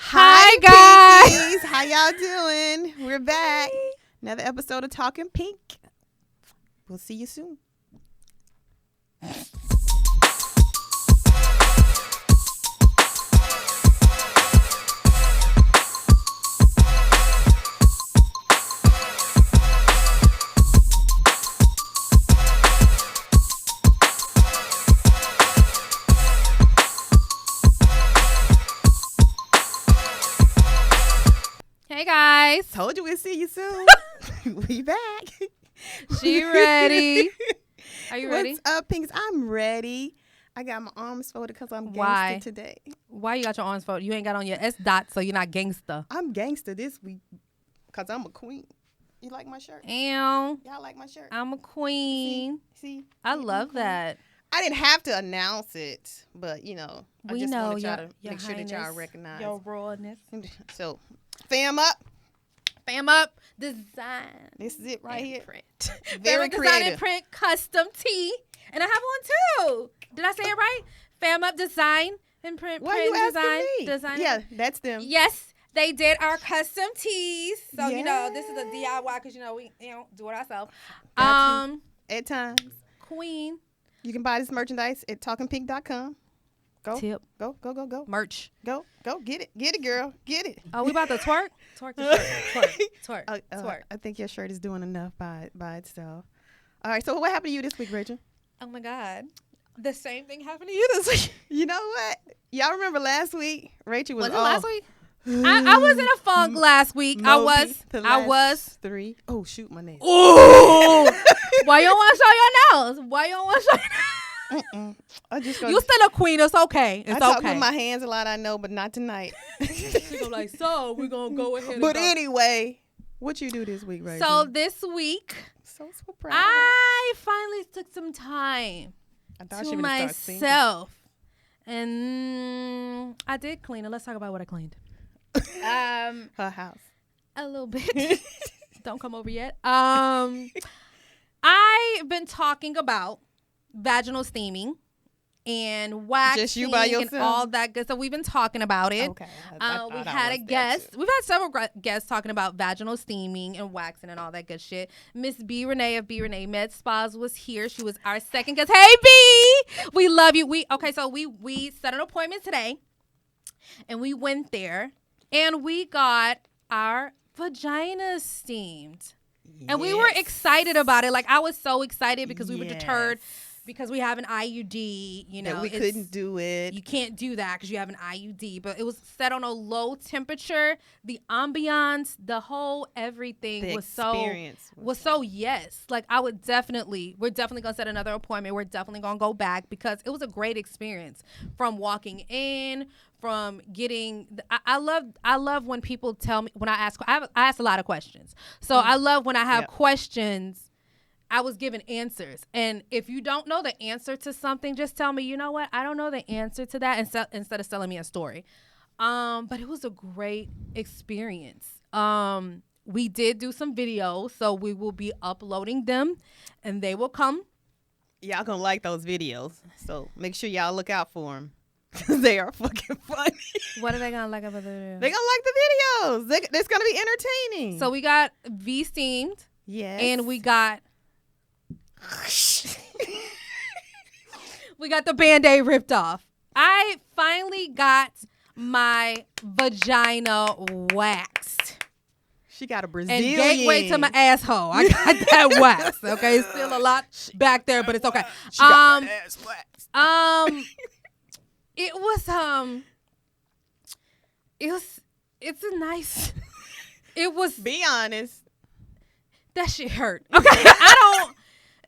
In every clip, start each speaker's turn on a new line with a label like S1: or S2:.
S1: Hi guys. How y'all doing? We're back. Another episode of Talking Pink. We'll see you soon.
S2: Hey guys.
S1: Told you we'll see you soon. We back.
S2: She ready. Are you ready?
S1: What's up, Pinks? I'm ready. I got my arms folded because I'm gangster
S2: Why?
S1: today.
S2: Why you got your arms folded? You ain't got on your S dot, so you're not gangster.
S1: I'm gangster this week because I'm a queen. You like my shirt?
S2: Ew.
S1: Y'all like my shirt?
S2: I'm a queen.
S1: See?
S2: I
S1: I'm a
S2: love
S1: queen.
S2: that.
S1: I didn't have to announce it, but, you know, I
S2: We
S1: just
S2: know
S1: want to try
S2: your
S1: to make sure that y'all
S2: highness,
S1: recognize.
S2: your rawness.
S1: So, fam up.
S2: Fam up design.
S1: This is it right
S2: and
S1: here.
S2: Print.
S1: Very
S2: Fam up design and
S1: creative.
S2: print custom tee. And I have one too. Did I say it right? Fam up design and print.
S1: Why
S2: print
S1: you asking
S2: design,
S1: me?
S2: Design.
S1: Yeah, that's them.
S2: Yes, they did our custom tees. So you know, this is a
S1: Yes.
S2: DIY because you know we do it ourselves.
S1: Got you. At times.
S2: Queen
S1: You can buy this merchandise at TALKinPINk.com. Go.
S2: tip
S1: Go.
S2: merch.
S1: Go. Get it. Get it, girl. Get it.
S2: Oh, we about to twerk? Twerk the shirt. Twerk. Twerk.
S1: I think your shirt is doing enough by itself. All right, so what happened to you this week, Rachel?
S2: Oh my God. The same thing happened to you this week.
S1: You know what? Y'all remember last week? Rachel was
S2: Was it last week? I was in a funk last week. I was.
S1: 3. Oh, shoot, my nails.
S2: Ooh. Why you don't want to show your nails? Why you don't want to show your nails?
S1: I just
S2: You still a queen. It's okay.
S1: I
S2: It's
S1: talk
S2: okay.
S1: with my hands a lot, I know, but not tonight.
S2: She go like, so we're going to go ahead
S1: But
S2: and go.
S1: anyway, what you do this week, Rachel?
S2: So this week,
S1: so proud.
S2: I finally took some time
S1: I thought
S2: to
S1: she would start singing.
S2: myself. And I did clean it. Let's talk about what I cleaned.
S1: Her house.
S2: A little bit. Don't come over yet. I've been talking about vaginal steaming and waxing
S1: Just you by
S2: and
S1: yourself?
S2: all that good stuff. We've been talking about it.
S1: Okay.
S2: We've had a guest. We've had several guests talking about vaginal steaming and waxing and all that good shit. Miss B. Renee of B. Renee Med Spas was here. She was our second guest. Hey, B! We love you. We set an appointment today, and we went there, and we got our vaginas steamed. And we were excited about it. Like, I was so excited because we were deterred because we have an IUD, you know.
S1: That we couldn't do it.
S2: You can't do that because you have an IUD. But it was set on a low temperature. The ambiance, the whole everything
S1: The
S2: was
S1: experience
S2: so yes. Like, we're definitely going to set another appointment. We're definitely going to go back because it was a great experience from walking in, from getting I love when people tell me, when I ask a lot of questions. So I love when I have questions, I was given answers. And if you don't know the answer to something, just tell me, you know what, I don't know the answer to that, instead of selling me a story. But it was a great experience. We did do some videos, so we will be uploading them and they will come.
S1: Y'all gonna like those videos, so make sure y'all look out for them. They are fucking funny.
S2: What are they gonna like about the video?
S1: They gonna like the videos. It's gonna be entertaining.
S2: So we got V steamed.
S1: Yes.
S2: And we got the Band-Aid ripped off. I finally got my vagina waxed.
S1: She got a Brazilian.
S2: And gateway to my asshole. I got that waxed. Okay, it's still a lot back there, but it's okay.
S1: She got her ass waxed.
S2: It's a nice. It was.
S1: Be honest.
S2: That shit hurt. Okay,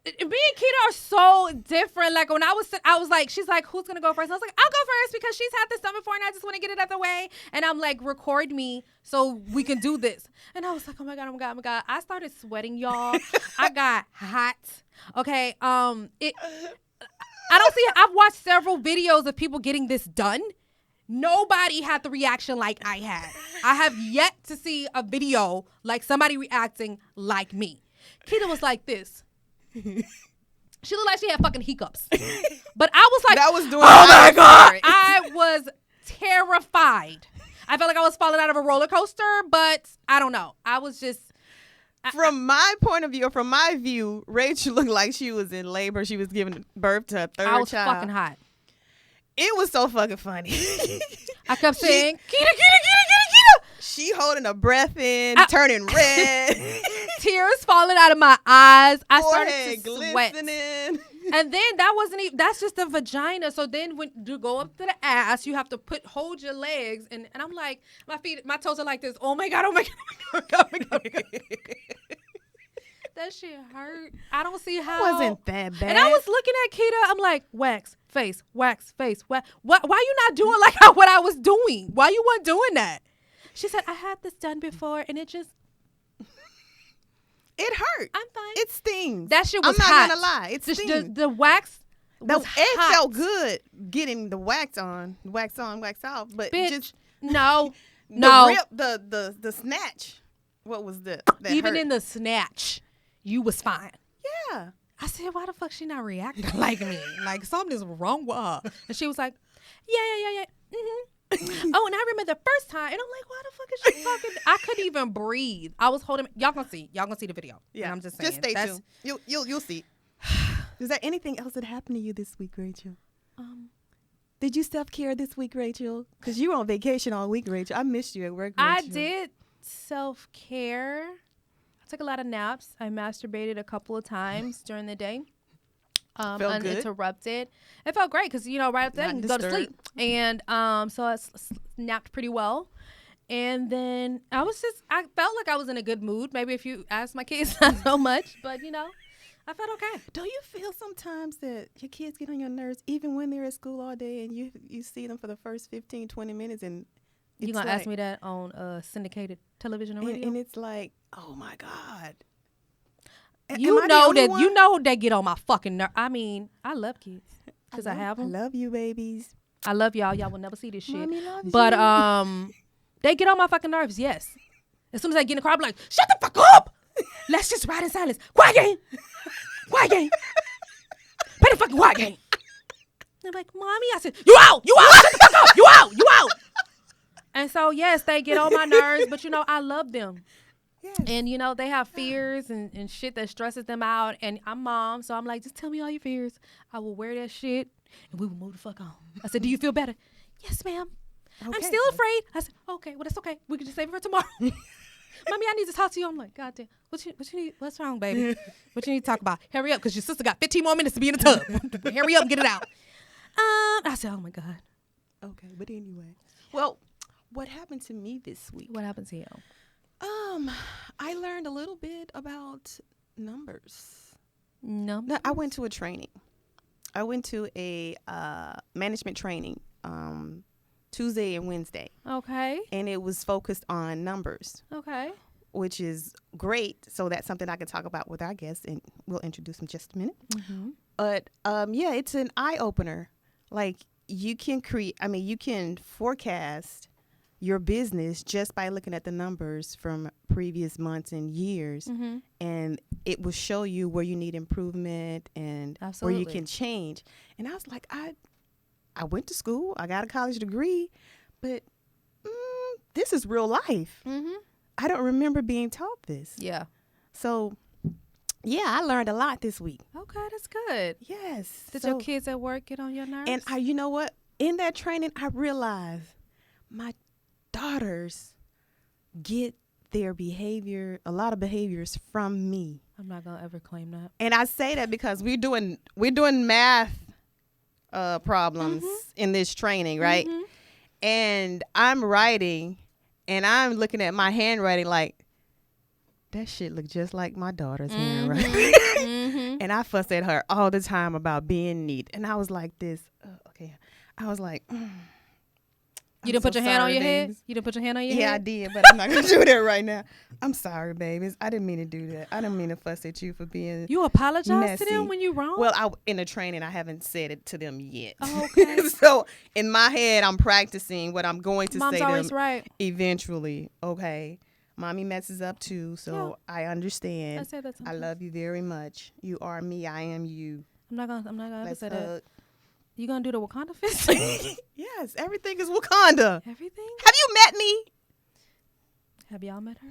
S2: me and Keita are so different. Like, when I was like, she's like, who's gonna go first? I was like, I'll go first because she's had this done before and I just want to get it out of the way. And I'm like, record me so we can do this. And I was like, oh my God. I started sweating, y'all. I got hot. Okay. I've watched several videos of people getting this done. Nobody had the reaction like I had. I have yet to see a video like somebody reacting like me. Keita was like this. She looked like she had fucking hiccups. But I was like,
S1: that was doing
S2: oh my God. I was terrified. I felt like I was falling out of a roller coaster, but I don't know. I was just.
S1: From my point of view, or from my view, Rachel looked like she was in labor. She was giving birth to a third child.
S2: I was fucking hot.
S1: It was so fucking funny.
S2: I kept saying, Kita.
S1: She holding her breath in, turning red.
S2: Tears falling out of my eyes. I
S1: Forehead
S2: started to sweat.
S1: glistening.
S2: And then that wasn't even, that's just the vagina. So then when you go up to the ass, you have to hold your legs. And I'm like, my toes are like this. Oh my God. That shit hurt. I don't see how.
S1: It wasn't that bad.
S2: And I was looking at Kita. I'm like, wax, face. Why you not doing like what I was doing? Why you weren't doing that? She said, I had this done before and it just.
S1: It hurt.
S2: I'm fine.
S1: It stings.
S2: That shit was
S1: hot. I'm
S2: hot.
S1: not going to lie. It stings.
S2: The wax was hot.
S1: It felt good getting the wax on, wax off. But
S2: Bitch,
S1: just.
S2: no.
S1: The snatch. What was that
S2: Even
S1: hurt.
S2: in the snatch, you was fine.
S1: Yeah.
S2: I said, why the fuck she not reacting like me? Like something's wrong with her. And she was like, yeah. Mm-hmm. Oh, and I remember the first time, and I'm like, why the fuck is she talking? I couldn't even breathe. I was holding. Y'all gonna see the video.
S1: Yeah,
S2: and I'm just saying.
S1: Just stay tuned. You'll see. Is there anything else that happened to you this week, Rachel? Did you self-care this week, Rachel? Because you were on vacation all week, Rachel. I missed you at work, Rachel.
S2: I did self-care. I took a lot of naps. I masturbated a couple of times during the day.
S1: Felt
S2: uninterrupted. It felt great because, right after that, you can go to sleep. And so I napped pretty well. And then I felt like I was in a good mood. Maybe if you ask my kids, not so much. But, I felt okay.
S1: Don't you feel sometimes that your kids get on your nerves even when they're at school all day and you see them for the first 15, 20 minutes and
S2: you're going to ask me that on syndicated television or radio?
S1: And it's like, oh, my God.
S2: You know they get on my fucking nerve. I mean, I love kids because I have them.
S1: I love you, babies.
S2: I love y'all. Y'all will never see this shit.
S1: Mommy loves
S2: but
S1: you.
S2: They get on my fucking nerves. Yes. As soon as I get in the car, I'm like, shut the fuck up. Let's just ride in silence. Quiet game. Play the fucking quiet game. They're like, mommy. I said, you out. Shut the fuck up. You out. And so yes, they get on my nerves, but I love them.
S1: Yes.
S2: And, they have fears and shit that stresses them out. And I'm mom, so I'm like, just tell me all your fears. I will wear that shit, and we will move the fuck on. I said, do you feel better? Yes, ma'am. Okay. I'm still afraid. I said, okay, well, that's okay. We can just save it for tomorrow. Mommy, I need to talk to you. I'm like, God damn, what you need? What's wrong, baby? What you need to talk about? Hurry up, because your sister got 15 more minutes to be in the tub. Hurry up and get it out. I said, oh, my God.
S1: Okay, but anyway. Well, what happened to me this week?
S2: What happened to you?
S1: I learned a little bit about numbers.
S2: Numbers?
S1: I went to a training. I went to a management training Tuesday and Wednesday.
S2: Okay.
S1: And it was focused on numbers.
S2: Okay.
S1: Which is great. So that's something I can talk about with our guests, and we'll introduce them in just a minute.
S2: Mm-hmm.
S1: But yeah, it's an eye opener. Like you can forecast your business just by looking at the numbers from previous months and years,
S2: mm-hmm.
S1: and it will show you where you need improvement and
S2: Absolutely.
S1: where you can change. And I was like, I went to school, I got a college degree, but this is real life.
S2: Mm-hmm.
S1: I don't remember being taught this.
S2: Yeah.
S1: So, yeah, I learned a lot this week.
S2: Okay, that's good.
S1: Yes.
S2: Did your kids at work get on your nerves?
S1: And you know what? In that training, I realized my daughters get their behavior, a lot of behaviors from me.
S2: I'm not gonna ever claim that.
S1: And I say that because we're doing math problems
S2: mm-hmm.
S1: in this training, right?
S2: Mm-hmm.
S1: And I'm writing, and I'm looking at my handwriting like, that shit look just like my daughter's
S2: mm-hmm.
S1: handwriting.
S2: mm-hmm.
S1: And I fuss at her all the time about being neat. And I was like this. Okay. I was like,
S2: You didn't put your hand on your head? You didn't put your hand on your head?
S1: Yeah, I did, but I'm not going to do that right now. I'm sorry, babies. I didn't mean to do that. I didn't mean to fuss at you for being
S2: You apologize
S1: messy.
S2: to them when you're wrong?
S1: Well, in the training, I haven't said it to them yet.
S2: Oh, okay.
S1: So in my head, I'm practicing what I'm going to
S2: Mom's
S1: say to
S2: always
S1: them
S2: right.
S1: eventually. Okay. Mommy messes up too, so
S2: Yeah.
S1: I understand.
S2: I say that
S1: I
S2: sometimes.
S1: love you very much. You are me. I am you.
S2: I'm not gonna ever
S1: Let's
S2: say
S1: hug.
S2: that. You gonna do the Wakanda fist?
S1: Yes, everything is Wakanda.
S2: Everything?
S1: Have you met me?
S2: Have y'all met her?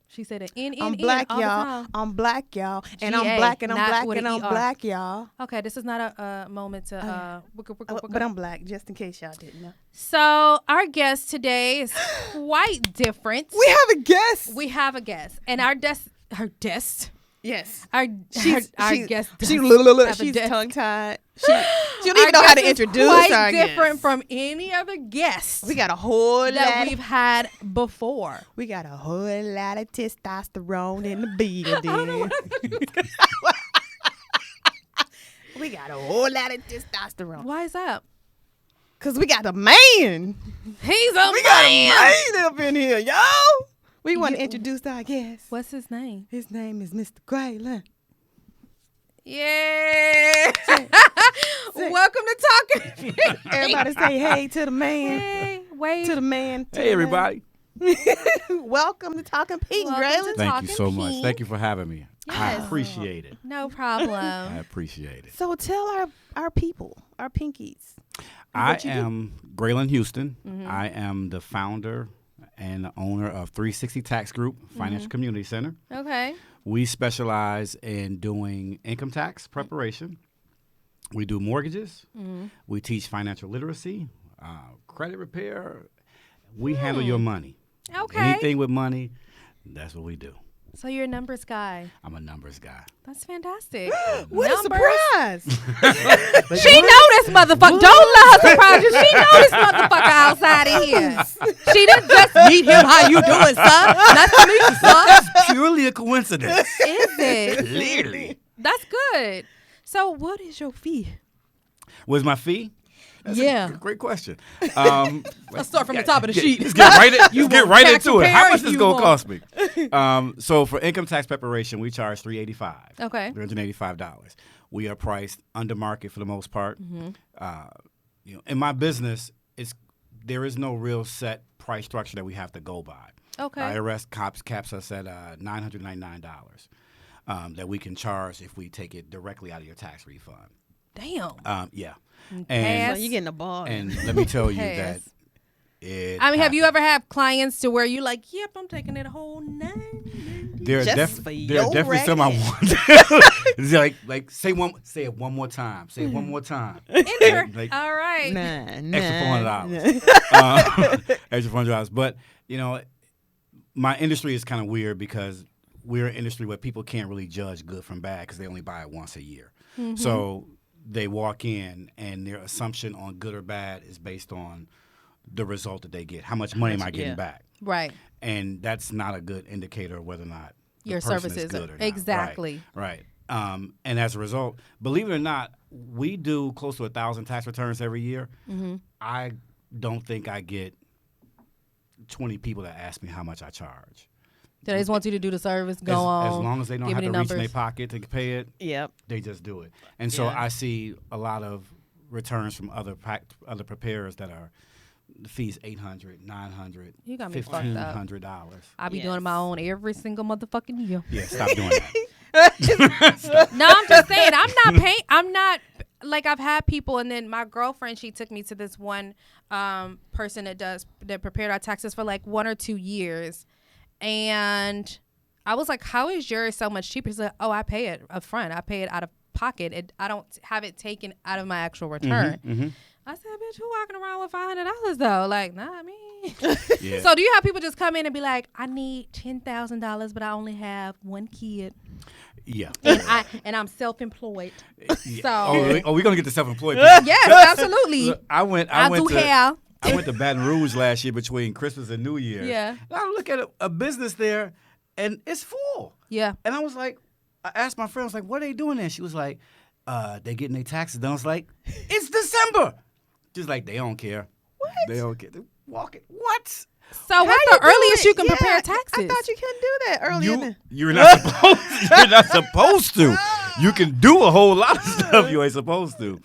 S2: She said it in
S1: I'm black,
S2: all the
S1: y'all.
S2: time.
S1: I'm black, y'all. And
S2: GA,
S1: I'm black, and I'm
S2: not
S1: black,
S2: with
S1: and
S2: an
S1: I'm
S2: ER.
S1: black, y'all.
S2: Okay, this is not a moment to
S1: But I'm black, just in case y'all didn't know.
S2: So our guest today is quite different.
S1: We have a guest.
S2: We have a guest, and our guest.
S1: Yes.
S2: Our guest.
S1: She's tongue tied. She don't even know how to introduce
S2: quite
S1: our
S2: different
S1: guest.
S2: from any other guest
S1: We got a whole
S2: that
S1: lot.
S2: we've had before.
S1: We got a whole lot of testosterone in the building. We got a whole lot of testosterone.
S2: Why is that?
S1: Cause we got a man.
S2: He's a
S1: We
S2: man.
S1: got a man up in here, yo. We want to introduce our guest.
S2: What's his name?
S1: His name is Mr. Graylen.
S2: Yeah. Welcome to Talking.
S1: Everybody say hey to the man.
S2: Hey, wait.
S1: To the man.
S3: Hey, everybody.
S1: Welcome to Talking Pink,
S2: Welcome
S1: Graylen.
S2: to
S3: Thank you so
S2: Talking
S3: much.
S2: Pink.
S3: Thank you for having me. I
S2: Yes.
S3: appreciate it.
S2: No problem.
S3: I appreciate it.
S1: So tell our people, our pinkies.
S3: I
S1: what you do.
S3: am Graylen Houston.
S2: Mm-hmm.
S3: I am the founder and the owner of 360 Tax Group Financial Community Center.
S2: Okay.
S3: We specialize in doing income tax preparation. We do mortgages. We teach financial literacy, credit repair. We handle your money.
S2: Okay.
S3: Anything with money, that's what we do.
S2: So you're a numbers guy.
S3: I'm a numbers guy.
S2: That's fantastic.
S1: What a
S2: Numbers.
S1: surprise.
S2: She know this motherfucker. Don't let her surprise you. She know this motherfucker outside of here. She didn't just meet him. How you doing, son? Nice to meet you, son.
S3: Purely a coincidence.
S2: Is it?
S3: Clearly.
S2: That's good. So what is your fee?
S3: What's my fee? That's
S2: Yeah.
S3: a great question.
S2: Let's start from the top of the sheet.
S3: Let's get right, get right
S2: tax
S3: into it. How
S2: preparer,
S3: much is
S2: you
S3: going
S2: won't.
S3: to cost me? So for income tax preparation, we charge $385.
S2: Okay.
S3: $385. We are priced under market for the most part.
S2: Mm-hmm.
S3: In my business, there is no real set price structure that we have to go by.
S2: Okay.
S3: IRS caps us at $999 that we can charge if we take it directly out of your tax refund.
S2: Damn.
S3: Yeah.
S1: So
S3: And
S1: you getting a ball.
S3: and let me tell you that
S2: Pass.
S3: have
S2: have you ever had clients to where you like, yep, I'm taking it a whole 9?
S3: There are,
S1: Just for
S3: there
S1: your
S3: are definitely some I
S1: racket.
S3: want. It's like say it one more time. Say it one more time.
S2: Enter.
S3: Like,
S2: All right.
S3: extra $400. Extra $400. But my industry is kind of weird because we're an industry where people can't really judge good from bad because they only buy it once a year.
S2: Mm-hmm.
S3: So they walk in and their assumption on good or bad is based on the result that they get. How much money am I getting back?
S2: Right.
S3: And that's not a good indicator of whether or not the
S2: Your
S3: person
S2: services
S3: is good or not.
S2: exactly.
S3: Right. And as a result, believe it or not, we do close to 1,000 tax returns every year.
S2: Mm-hmm.
S3: I don't think I get 20 people that ask me how much I charge.
S2: They just want you to do the service, go
S3: as
S2: on.
S3: long as they don't
S2: give
S3: have
S2: me
S3: to
S2: the
S3: reach in their
S2: numbers.
S3: pocket to pay it,
S1: Yep.
S3: they just do it. And so
S1: Yeah.
S3: I see a lot of returns from other preparers that are the fees $800, $900,
S2: You got me fucked up.
S3: $1,500.
S2: I be
S1: Yes.
S2: doing my own every single motherfucking year.
S3: Yeah, stop doing that.
S2: No, I'm just saying, I'm not like, I've had people, and then my girlfriend, she took me to this one person that prepared our taxes for like 1 or 2 years. And I was like, how is yours so much cheaper? She's like, oh, I pay it up front. I pay it out of pocket. I don't have it taken out of my actual return.
S3: Mm-hmm.
S2: I said, bitch, who walking around with $500 though? Like, not me.
S3: Yeah.
S2: So do you have people just come in and be like, I need $10,000, but I only have one kid,
S3: Yeah.
S2: and I'm self-employed.
S3: Yeah.
S2: So
S3: Oh, we're gonna get the self-employed.
S2: yes, absolutely.
S3: Look, I went
S2: do hair.
S3: I went to Baton Rouge last year between Christmas and New Year.
S2: Yeah.
S3: And I look at a business there, and it's full.
S2: Yeah.
S3: And I was like, I asked my friend, I was like, what are they doing there? She was like, they getting their taxes done. I was like, it's December. She's like, they don't care.
S1: What?
S3: They don't care. They walk it. What?
S2: So what's
S1: How
S2: the
S1: you do
S2: earliest
S1: it?
S2: you can
S1: Yeah,
S2: prepare taxes?
S1: I thought you couldn't do that earlier.
S3: You're not supposed. You're not supposed to. You can do a whole lot of stuff you ain't supposed to.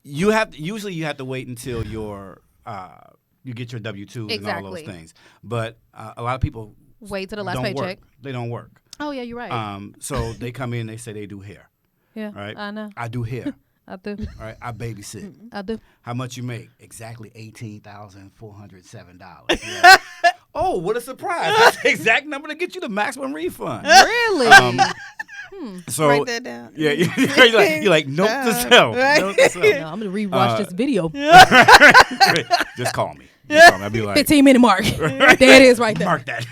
S3: You have to wait until you get your W-2s and all
S2: Exactly.
S3: those things. But a lot of people
S2: Wait till the last
S3: don't
S2: paycheck.
S3: work. They don't work.
S2: Oh yeah, you're right.
S3: So they come in, they say they do hair.
S2: Yeah,
S3: right?
S2: I know.
S3: I do hair.
S2: I do.
S3: All right, I babysit.
S2: I do.
S3: How much you make? Exactly $18,407. Oh, what a surprise! That's the exact number to get you the maximum refund.
S2: Really?
S3: So
S1: Write that down.
S3: yeah, you're like note to self.
S1: Right.
S3: Note to self.
S2: No, I'm gonna rewatch this video.
S3: Just call me. Just call me. I'll be like
S2: 15-minute mark. There it is, right there.
S3: mark that.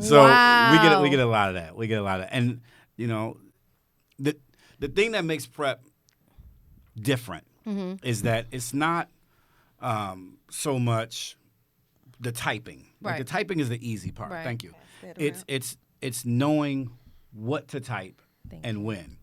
S3: So
S2: Wow.
S3: we get a lot of that. We get a lot of that. And you know, the thing that makes prep different is that it's not so much the typing. Like
S2: Right.
S3: the typing is the easy part.
S2: Right.
S3: Thank you.
S1: Pass that
S3: It's knowing what to type and when.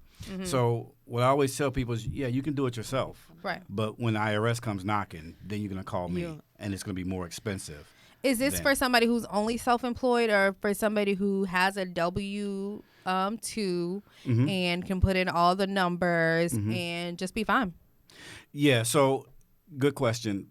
S3: So what I always tell people is, yeah, you can do it yourself.
S2: Right.
S3: But when IRS comes knocking, then you're gonna call me,
S1: Yeah.
S3: and it's gonna be more expensive.
S2: Is this
S3: Then.
S2: for somebody who's only self-employed or for somebody who has a W-2 and can put in all the numbers and just be fine?
S3: Yeah. So good question.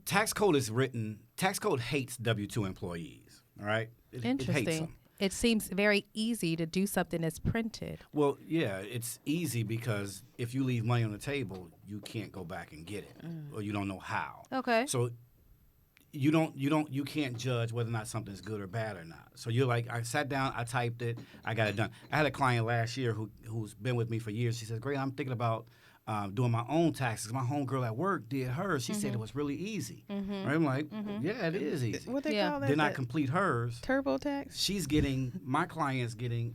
S3: Tax code is written. Tax code hates W-2 employees. All right. It hates
S2: Interesting.
S3: them.
S2: It seems very easy to do something that's printed.
S3: Well, yeah, it's easy because if you leave money on the table, you can't go back and get it, or you don't know how.
S2: Okay.
S3: So you can't judge whether or not something's good or bad or not. So you're like, I sat down, I typed it, I got it done. I had a client last year who's been with me for years. She says, "Great, I'm thinking about doing my own taxes. My homegirl at work did hers. She said it was really easy." Right? I'm like, yeah, it is easy.
S1: What they
S2: Yeah.
S1: call that?
S3: Then I
S1: that
S3: complete hers.
S1: TurboTax.
S3: She's getting, my client's getting,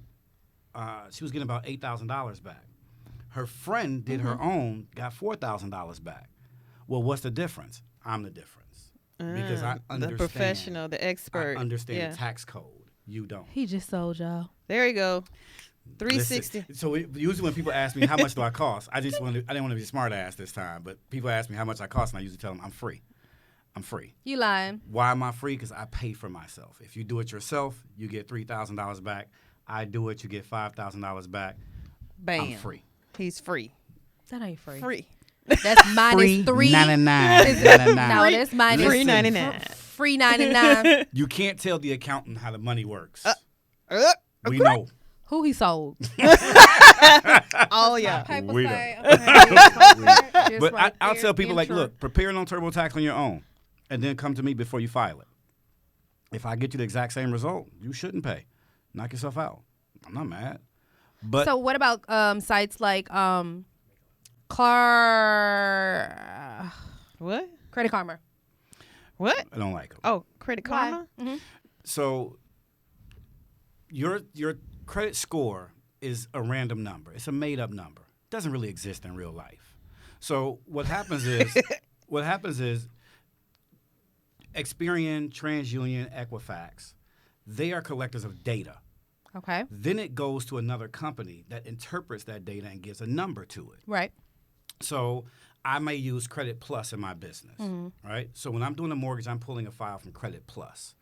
S3: she was getting about $8,000 back. Her friend did her own, got $4,000 back. Well, what's the difference? I'm the difference. Because I understand.
S1: The professional, the expert.
S3: I understand
S1: Yeah.
S3: the tax code. You don't.
S2: He just sold y'all.
S1: There you go. 360.
S3: Listen, so usually when people ask me how much do I cost, I didn't want to be a smart ass this time, but people ask me how much I cost, and I usually tell them I'm free. I'm free.
S2: You lying.
S3: Why am I free? Because I pay for myself. If you do it yourself, you get $3,000 back. I do it, you get $5,000 back.
S1: Bam.
S3: I'm free.
S1: He's free.
S2: That ain't free.
S1: Free.
S2: That's minus $3.
S3: $3.99.
S2: No, that's minus
S1: Free 99.
S2: Free 99.
S3: You can't tell the accountant how the money works.
S1: Uh,
S3: We know.
S2: Who he sold?
S1: oh yeah.
S2: Paper
S3: We
S2: say,
S3: don't.
S2: okay, just
S3: But
S2: right
S3: I'll
S2: there,
S3: tell people, like,
S2: intro.
S3: look, prepare on TurboTax on your own, and then come to me before you file it. If I get you the exact same result, you shouldn't pay. Knock yourself out. I'm not mad. But
S2: So what about sites like
S1: What?
S2: Credit Karma?
S1: What?
S3: I don't like them.
S1: Oh, Credit Karma.
S3: So your credit score is a random number. It's a made-up number. It doesn't really exist in real life. So what happens is Experian, TransUnion, Equifax, they are collectors of data.
S2: Okay.
S3: Then it goes to another company that interprets that data and gives a number to it.
S2: Right.
S3: So I may use Credit Plus in my business, right? So when I'm doing a mortgage, I'm pulling a file from Credit Plus.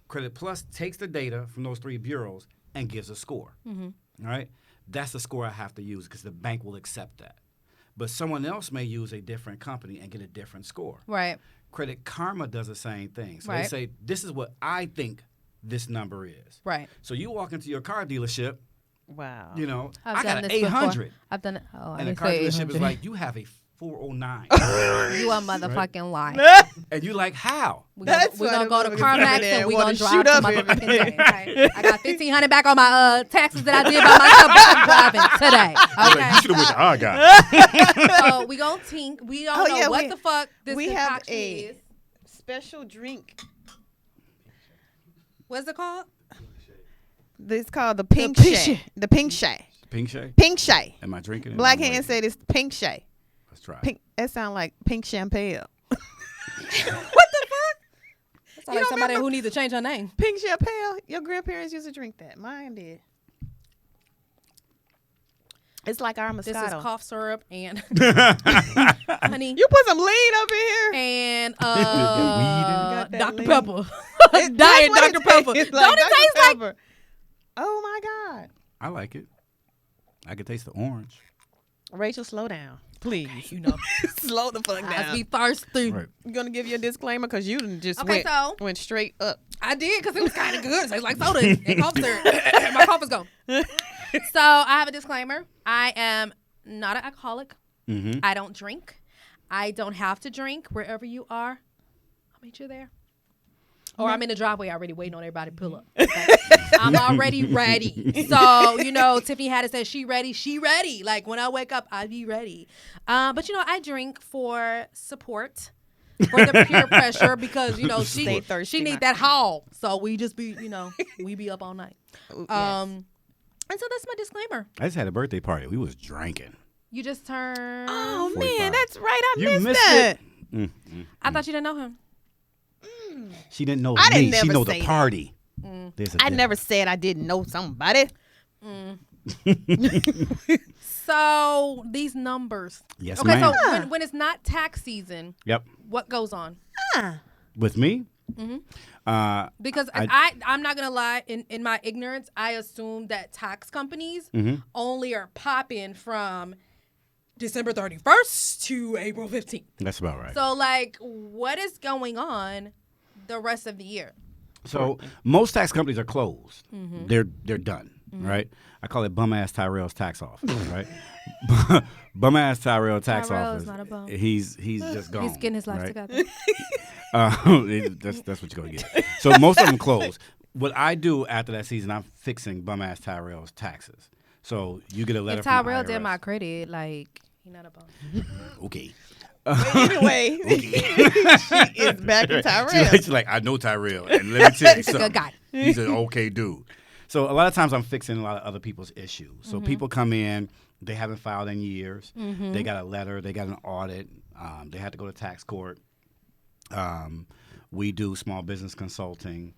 S3: Credit Plus takes the data from those three bureaus and gives a score, all right? That's the score I have to use because the bank will accept that. But someone else may use a different company and get a different score.
S2: Right.
S3: Credit Karma does the same thing. So
S2: Right.
S3: they say, this is what I think this number is.
S2: Right.
S3: So you walk into your car dealership,
S1: Wow.
S3: you know,
S2: I've
S3: I got
S2: done
S3: an
S2: this before.
S3: 800.
S2: I've done it. Oh, I
S3: And the
S2: didn't
S3: car
S2: say
S3: dealership is
S2: 800.
S3: like, you have a 409.
S2: You a motherfucking lie.
S3: And you're like, how?
S2: We're
S1: That's
S2: gonna
S1: why
S2: go
S1: the
S2: to
S1: motherfuckers
S2: CarMax
S1: over there
S2: and we're
S1: wanna
S2: gonna drive
S1: shoot
S2: to
S1: up
S2: motherfucking
S1: everything.
S2: thing. Okay? I got $1,500 back on my taxes that I did by myself, but I'm driving today.
S3: Like,
S2: Okay.
S3: you should have went to our guy.
S2: So we gonna tink. We don't know what the fuck this
S1: we have
S2: concoction
S1: a
S2: is.
S1: special drink.
S2: What's it called?
S1: This is called the Pink
S2: Pink
S1: Shay. The Pink Shay.
S3: Pink Shay?
S1: Pink Shay.
S3: Am I drinking it?
S1: Black
S3: Am I
S1: Hand
S3: waiting?
S1: said it's Pink Shay.
S3: Let's try it.
S1: Pink. That sound like pink champagne.
S2: What the fuck? That's like
S1: don't
S2: somebody
S1: remember?
S2: who needs to change her name.
S1: Pink champagne. Your grandparents used to drink that. Mine did. It's like our
S2: This is
S1: Moscato.
S2: cough syrup and honey
S1: You put some lean up in here.
S2: and
S1: Got that
S2: Dr.
S1: lean.
S2: Pepper.
S1: That's
S2: Diet
S1: what
S2: Dr. Pepper.
S1: tastes
S2: Don't it
S1: Dr.
S2: taste like
S1: Pepper. Oh my God.
S3: I like it. I can taste the orange.
S1: Rachel, slow down, please.
S2: Okay, you know,
S1: Slow the fuck
S2: I
S1: down.
S2: be thirsty.
S3: Right.
S1: I'm gonna give you a disclaimer because you done just
S2: Okay,
S1: went straight up.
S2: I did because it was kind of good. So it's like soda and cough syrup. My cough is gone. So I have a disclaimer. I am not an alcoholic.
S3: Mm-hmm.
S2: I don't drink. I don't have to drink. Wherever you are, I'll meet you there. Or I'm in the driveway already waiting on everybody to pull up. Okay? I'm already ready. So, Tiffany Haddish said she ready. She ready. Like when I wake up, I be ready. But, I drink for support, for the peer pressure because,
S1: Stay thirsty,
S2: she need that haul. So we just be, we be up all night.
S1: Yes.
S2: And so that's my disclaimer.
S3: I just had a birthday party. We was drinking.
S2: You just turned.
S1: Oh
S3: 45.
S1: man, that's right. I
S3: You missed
S1: that.
S3: it.
S2: I thought you didn't know him.
S3: She didn't know
S1: I
S3: me.
S1: didn't
S3: She
S1: never
S3: know the
S1: say that.
S3: party.
S1: I
S3: difference.
S1: never said I didn't know somebody.
S2: So these numbers.
S3: Yes,
S2: Okay,
S3: ma'am.
S2: so when it's not tax season,
S3: Yep.
S2: what goes on?
S3: With me?
S2: Because I'm not gonna lie, in my ignorance, I assume that tax companies only are popping from December 31st to April 15th.
S3: That's about right.
S2: So like, what is going on the rest of the year?
S3: So most tax companies are closed. They're done, right? I call it bum ass Tyrell's tax office, right? Bum ass Tyrell tax
S2: Tyrell
S3: office.
S2: is not a bum.
S3: He's just gone.
S2: He's getting his life
S3: right?
S2: together.
S3: That's what you're gonna get. So most of them close. What I do after that season, I'm fixing bum ass Tyrell's taxes. So you get a letter
S2: If
S3: from the
S2: Tyrell
S3: IRS.
S2: did my credit, like he not a bum.
S3: Okay.
S1: Anyway, she is back in Tyrell.
S3: She's like, I know Tyrell, and let me tell you
S2: He's a
S3: something.
S2: good guy.
S3: He's an okay dude. So a lot of times I'm fixing a lot of other people's issues. So people come in, they haven't filed in years. They got a letter, they got an audit. They had to go to tax court. We do small business consulting.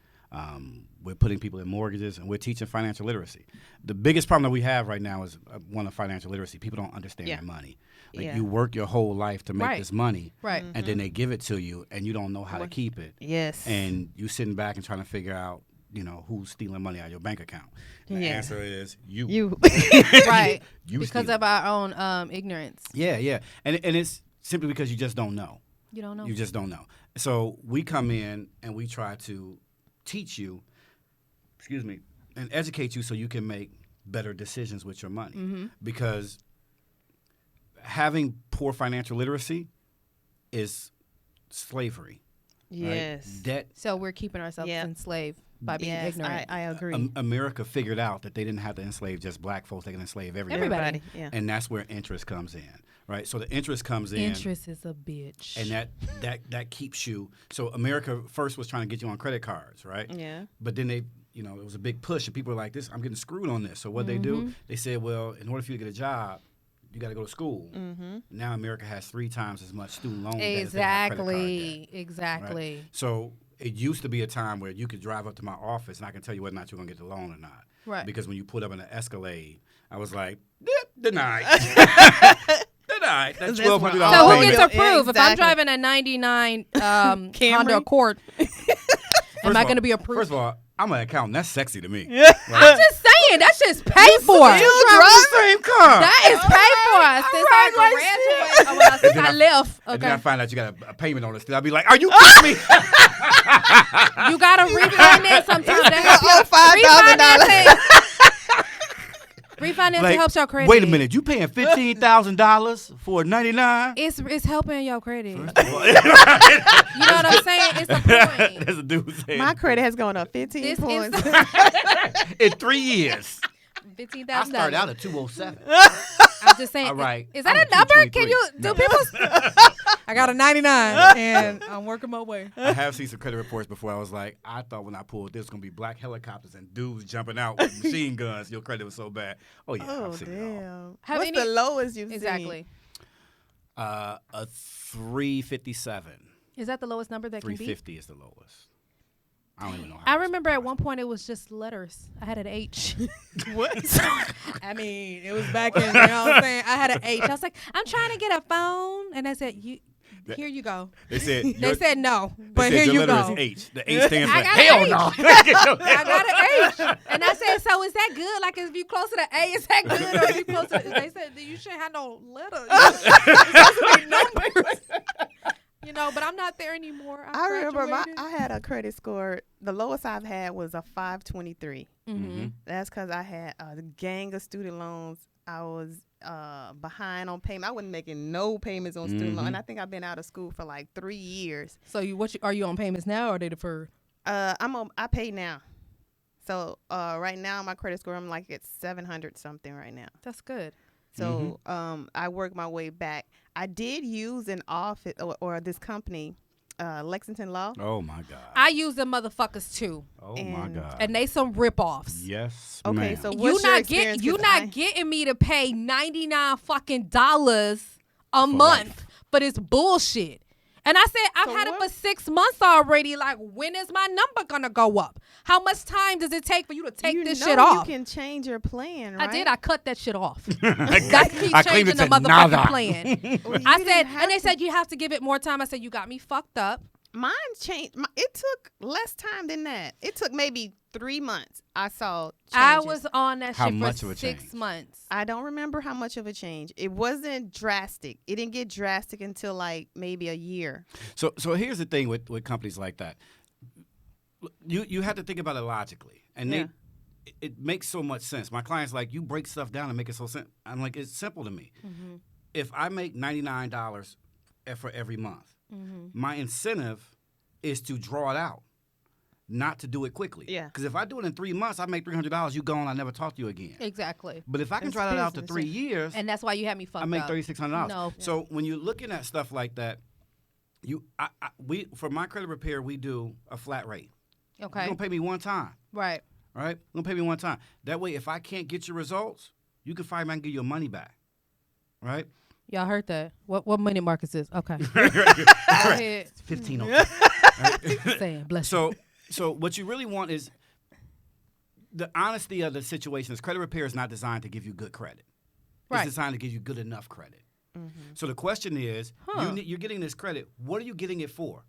S3: We're putting people in mortgages, and we're teaching financial literacy. The biggest problem that we have right now is one of financial literacy. People don't understand their money. Like you work your whole life to make this money,
S2: Right.
S3: and then they give it to you, and you don't know how to keep it.
S1: Yes.
S3: And you sitting back and trying to figure out, who's stealing money out of your bank account. And the answer is you.
S2: Right.
S3: You
S2: Because
S3: steal.
S2: of our own ignorance.
S3: Yeah. And it's simply because you just don't know.
S2: You don't know.
S3: You just don't know. So we come in and we try to teach you, and educate you so you can make better decisions with your money. Because having poor financial literacy is slavery.
S1: Yes.
S3: Right? Debt.
S2: So we're keeping ourselves enslaved by being
S1: Yes,
S2: ignorant.
S1: I agree.
S3: America figured out that they didn't have to enslave just black folks. They can enslave everybody.
S1: Yeah.
S3: And that's where interest comes in, right? So the interest comes in.
S2: Interest is a bitch.
S3: And that keeps you. So America first was trying to get you on credit cards, right?
S1: Yeah.
S3: But then they, it was a big push, and people were like, "This, I'm getting screwed on this." So what they do? They said, "Well, in order for you to get a job, you got to go to school." Now America has 3 times as much student loan debt as they have credit card debt,
S2: Exactly.
S3: right? So it used to be a time where you could drive up to my office and I can tell you whether or not you're going to get the loan or not.
S2: Right.
S3: Because when you put up in an Escalade, I was like, denied. Denied. That's $1,200.
S2: So who
S3: payment.
S2: gets approved? If I'm
S1: Exactly.
S2: driving a 99 Honda Accord, am I going to be approved?
S3: First of all, I'm an accountant. That's sexy to me.
S2: I'm just saying, that's just paid for.
S3: You drive the same car.
S2: That is paid for. Since I graduated, since I left.
S3: And then I
S2: Okay.
S3: find out you got a payment on it still. I'll be like, are you kidding me?
S2: You got to refinance sometimes. Refinancing
S3: Like,
S2: helps your credit.
S3: wait a minute. You paying $15,000 for a 99?
S2: It's helping your credit. You know what I'm saying? It's a point.
S3: That's a dude saying.
S1: My credit has gone up 15
S2: This
S1: points.
S3: In 3 years.
S2: $15,000.
S3: I started out at 207.
S2: I'm just saying.
S3: All right.
S2: Is that
S3: I'm
S2: a number?
S3: 223.
S2: Can you do
S3: No.
S2: people? I got a 99 and I'm working my way.
S3: I have seen some credit reports before. I was like, I thought when I pulled this was going to be black helicopters and dudes jumping out with machine guns. Your credit was so bad. Oh, yeah.
S1: Oh,
S3: I've seen it all.
S1: damn.
S2: Have
S1: What's
S2: any-
S1: the lowest you've
S2: Exactly.
S1: seen?
S3: A 357.
S2: Is that the lowest number that can be?
S3: 350 is the lowest. I don't even know how.
S2: I
S3: it's
S2: remember at
S3: possible.
S2: one point it was just letters. I had an H.
S1: What?
S2: I mean, it was back in, you know what I'm saying? I had an H. I was like, I'm trying to get a phone. And I said, Here you go.
S3: They said
S2: They said no,
S3: they
S2: but
S3: said
S2: here
S3: your
S2: you
S3: letter
S2: go.
S3: is H. The H stands
S2: I
S3: for
S2: got
S3: hell
S2: an
S3: no.
S2: I got an H. And I said, so is that good? Like, if you close to the A, is that good? Or if you close to they said, you shouldn't have no letter. It's supposed to be numbers. You know, but I'm not there anymore.
S1: I remember
S2: graduated.
S1: I had a credit score. The lowest I've had was a 523.
S2: Mm-hmm.
S1: That's because I had a gang of student loans. I was behind on payment. I wasn't making no payments on student loan. And I think I've been out of school for like 3 years.
S2: So are you on payments now or are they deferred?
S1: I pay now. So right now my credit score, I'm like at 700 something right now.
S2: That's good.
S1: So I work my way back. I did use an office or this company, Lexington Law.
S3: Oh my God.
S2: I use them motherfuckers too.
S3: Oh my God.
S2: And they some ripoffs.
S3: Yes.
S1: Okay,
S3: ma'am.
S1: so what's your experience?
S2: You not getting me to pay $99 fucking dollars a month for this bullshit. And I said, I've had it for 6 months already. Like, when is my number gonna go up? How much time does it take for you to take this shit off?
S1: You can change your plan, right?
S2: I did. I cut that shit off.
S3: I
S2: Got to keep changing the motherfucking plan.
S1: Well,
S2: I said, and they said you have to give it more time. I said, you got me fucked up.
S1: Mine changed. It took less time than that. It took maybe 3 months. I saw changes.
S2: I was on that
S3: How
S2: shit
S3: much
S2: for
S3: of a
S2: 6
S3: change?
S2: months.
S1: I don't remember how much of a change. It wasn't drastic. It didn't get drastic until like maybe a year.
S3: So here's the thing with companies like that. You have to think about it logically, and it makes so much sense. My clients like, you break stuff down and make it so simple. I'm like, it's simple to me. If I make $99 for every month, my incentive is to draw it out, not to do it quickly.
S1: Yeah.
S3: Because if I do it in 3 months, I make $300. You gone, I never talk to you again.
S2: Exactly.
S3: But if I can
S1: It's
S3: draw that out to
S1: business,
S3: 3 years,
S2: And that's why you had me fucked
S3: I make
S2: up.
S3: $3,600.
S2: No.
S3: So when you're looking at stuff like that, we for my credit repair, we do a flat rate.
S2: Okay.
S3: You're gonna pay me one time,
S2: Right.
S3: all right? You're gonna pay me one time. That way, if I can't get your results, you can fire me and give your money back, right?
S2: Y'all heard that. What money mark is this? Okay. Go ahead.
S3: 15.
S2: Saying, bless you.
S3: So what you really want is the honesty of the situation. Is credit repair is not designed to give you good credit.
S2: Right.
S3: It's designed to give you good enough credit. So the question is, you're getting this credit. What are you getting it for?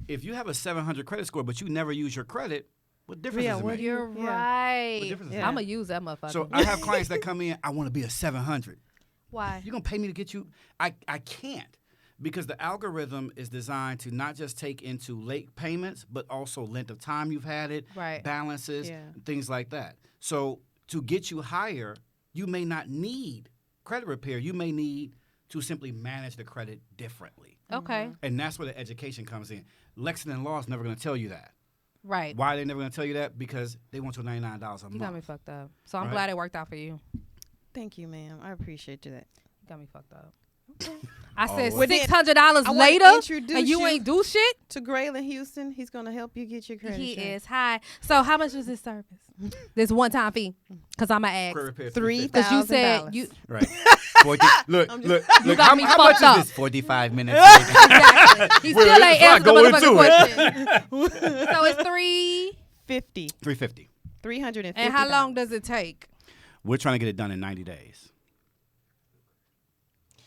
S3: If you have a 700 credit score, but you never use your credit, what difference does it make?
S2: You're right.
S3: What difference does it
S2: I'm
S3: make?
S2: going to use that motherfucker.
S3: So I have clients that come in, I want to be a 700.
S2: Why?
S3: You're going to pay me to get you? I can't, because the algorithm is designed to not just take into late payments, but also length of time you've had it,
S2: Right.
S3: balances, things like that. So to get you higher, you may not need credit repair. You may need to simply manage the credit differently.
S2: Okay.
S3: And that's where the education comes in. Lexington Law is never going to tell you that.
S2: Right.
S3: Why are they never going to tell you that? Because they want your $99 a month.
S2: You got me fucked up. So I'm
S3: Right.
S2: glad it worked out for you.
S1: Thank you, ma'am. I appreciate that.
S2: You got me fucked up. I said
S3: well,
S2: $600
S1: I wanna
S2: later,
S1: introduce
S2: and you
S1: you
S2: ain't do shit.
S1: To Graylen Houston, he's gonna help you get your credit.
S2: He
S1: check.
S2: is. Hi. So how much is this service? This one-time fee? Because I'm going to
S3: Credit
S2: ask.
S3: repair
S1: $3,000.
S2: Because you said you...
S3: Right. 40, look.
S2: You got
S3: How,
S2: me
S3: how
S2: fucked
S3: much
S2: up.
S3: is this? 45 minutes.
S2: Exactly. He still ain't answered the
S3: go into
S2: motherfucking question. So it's $350.
S3: 350.
S1: $350.
S2: And how long does it take?
S3: We're trying to get it done in 90 days.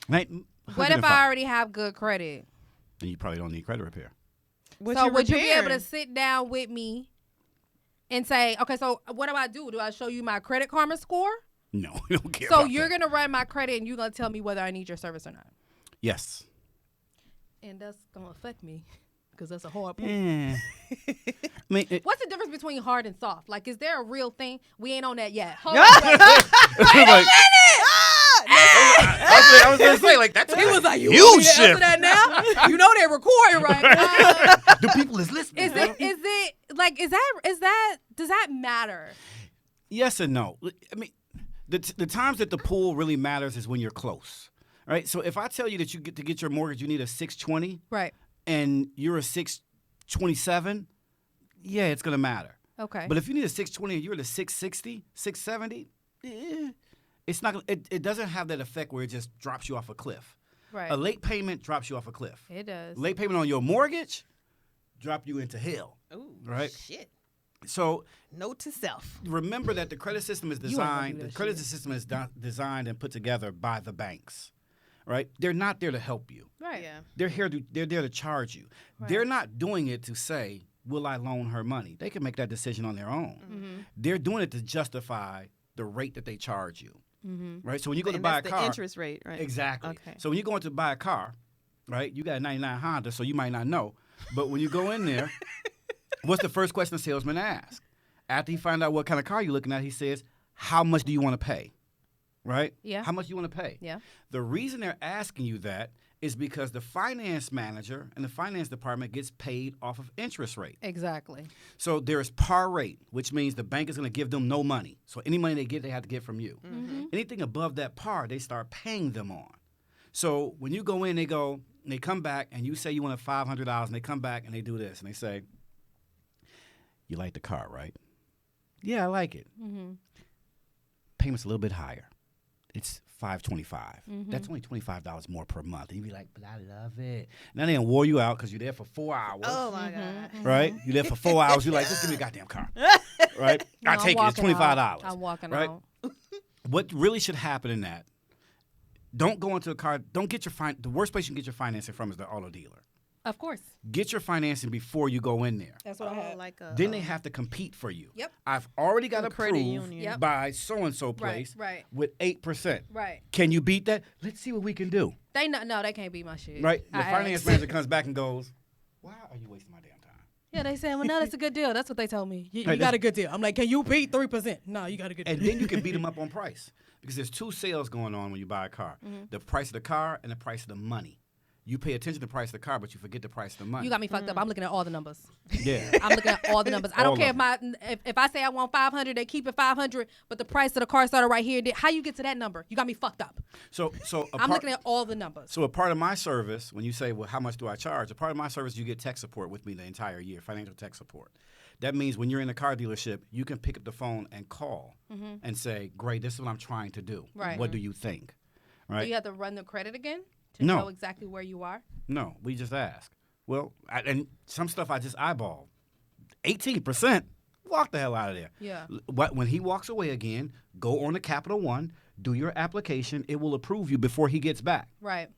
S2: What if I already have good credit?
S3: Then you probably don't need credit repair.
S2: So would you be able to sit down with me and say, okay, so what do I do? Do I show you my Credit Karma score?
S3: No, we don't care.
S2: So
S3: about
S2: you're
S3: that.
S2: going to run my credit and you're going to tell me whether I need your service or not.
S3: Yes.
S2: And that's going to affect me because that's a hard point.
S3: Yeah. I mean,
S2: What's the difference between hard and soft? Like, is there a real thing? We ain't on that yet. Hold
S3: like, I was going to say, like, that's
S2: He was like, you
S3: huge
S2: want me to answer
S3: shift.
S2: that now? You know they're recording right.
S3: The people is listening.
S2: Does that matter?
S3: Yes and no. I mean, the times that the pool really matters is when you're close, right? So if I tell you that you get to get your mortgage, you need a 620,
S2: Right.
S3: and you're a 627, yeah, it's gonna matter.
S2: Okay.
S3: But if you need a 620 and you're at a 660, 670, it's not. It doesn't have that effect where it just drops you off a cliff.
S2: Right.
S3: A late payment drops you off a cliff.
S2: It does.
S3: Late payment on your mortgage drop you into hell.
S1: Ooh,
S3: right?
S1: Shit.
S3: So
S1: Note to self.
S3: remember that the credit system is
S2: You ain't gonna
S3: designed.
S2: do
S3: The
S2: that
S3: credit
S2: shit.
S3: system is designed and put together by the banks. right? They're not there to help you.
S2: Right.
S1: Yeah.
S3: They're there to charge you.
S2: Right.
S3: They're not doing it to say, will I loan her money? They can make that decision on their own.
S2: Mm-hmm.
S3: They're doing it to justify the rate that they charge you,
S2: Mm-hmm.
S3: right? So when you go to
S1: And
S3: buy a
S1: that's
S3: car,
S1: the interest rate, right?
S3: exactly.
S1: Okay.
S3: So when you go in to buy a car, right? You got a 99 Honda, so you might not know, but when you go in there, what's the first question the salesman asks? After he finds out what kind of car you're looking at, he says, how much do you want to pay? Right?
S2: Yeah.
S3: How much do you want to pay?
S2: Yeah.
S3: The reason they're asking you that is because the finance manager and the finance department gets paid off of interest rate.
S2: Exactly.
S3: So there's par rate, which means the bank is going to give them no money. So any money they get, they have to get from you.
S2: Mm-hmm.
S3: Anything above that par, they start paying them on. So when you go in, they come back, and you say you want $500, and they come back and they do this, and they say, you like the car, right? Yeah, I like it.
S2: Mm-hmm.
S3: Payment's a little bit higher. It's $525.
S2: Mm-hmm.
S3: That's only $25 more per month. And you be like, but I love it. Now they gonna wore you out because you're there for 4 hours.
S1: Oh my God.
S3: Right? You're there for 4 hours. You're like, just give me a goddamn car. Right?
S2: No,
S3: I take it. It's $25.
S2: I'm walking
S3: right?
S2: out.
S3: What really should happen in that? Don't go into a car. Don't get your the worst place you can get your financing from is the auto dealer.
S2: Of course.
S3: Get your financing before you go in there.
S2: That's what I
S1: Oh,
S2: had.
S1: like a.
S3: Then they have to compete for you.
S2: Yep.
S3: I've already got
S1: A credit
S3: approved
S1: union.
S2: Yep.
S3: by so-and-so place
S2: right.
S3: with 8%.
S2: Right.
S3: Can you beat that? Let's see what we can do.
S2: No, they can't beat my shit.
S3: Right? The
S2: I
S3: finance
S2: asked.
S3: manager comes back and goes, why are you wasting my damn time?
S2: Yeah, they said, well, no, that's a good deal. That's what they told me. You
S3: Right,
S2: got a good deal. I'm like, can you beat 3%? No, you got a good deal.
S3: And then you can beat them up on price. Because there's two sales going on when you buy a car.
S2: Mm-hmm.
S3: The price of the car and the price of the money. You pay attention to the price of the car, but you forget the price of the money.
S2: You got me fucked up. I'm looking at all the numbers.
S3: Yeah.
S2: I'm looking at all the numbers. I
S3: All
S2: don't care
S3: of
S2: if I say I want 500, they keep it 500, but the price of the car started right here. How you get to that number? You got me fucked up.
S3: So
S2: I'm looking at all the numbers.
S3: So a part of my service, when you say, well, how much do I charge? A part of my service, you get tech support with me the entire year, financial tech support. That means when you're in a car dealership, you can pick up the phone and call and say, great, this is what I'm trying to do.
S2: Right.
S3: What do you think?
S2: Do
S3: Right?
S2: you have to run the credit again to
S3: No.
S2: know exactly where you are?
S3: No, we just ask. Well, and some stuff I just eyeball. 18%, walk the hell out of there.
S2: Yeah.
S3: When he walks away again, go on to Capital One, do your application. It will approve you before he gets back.
S2: Right.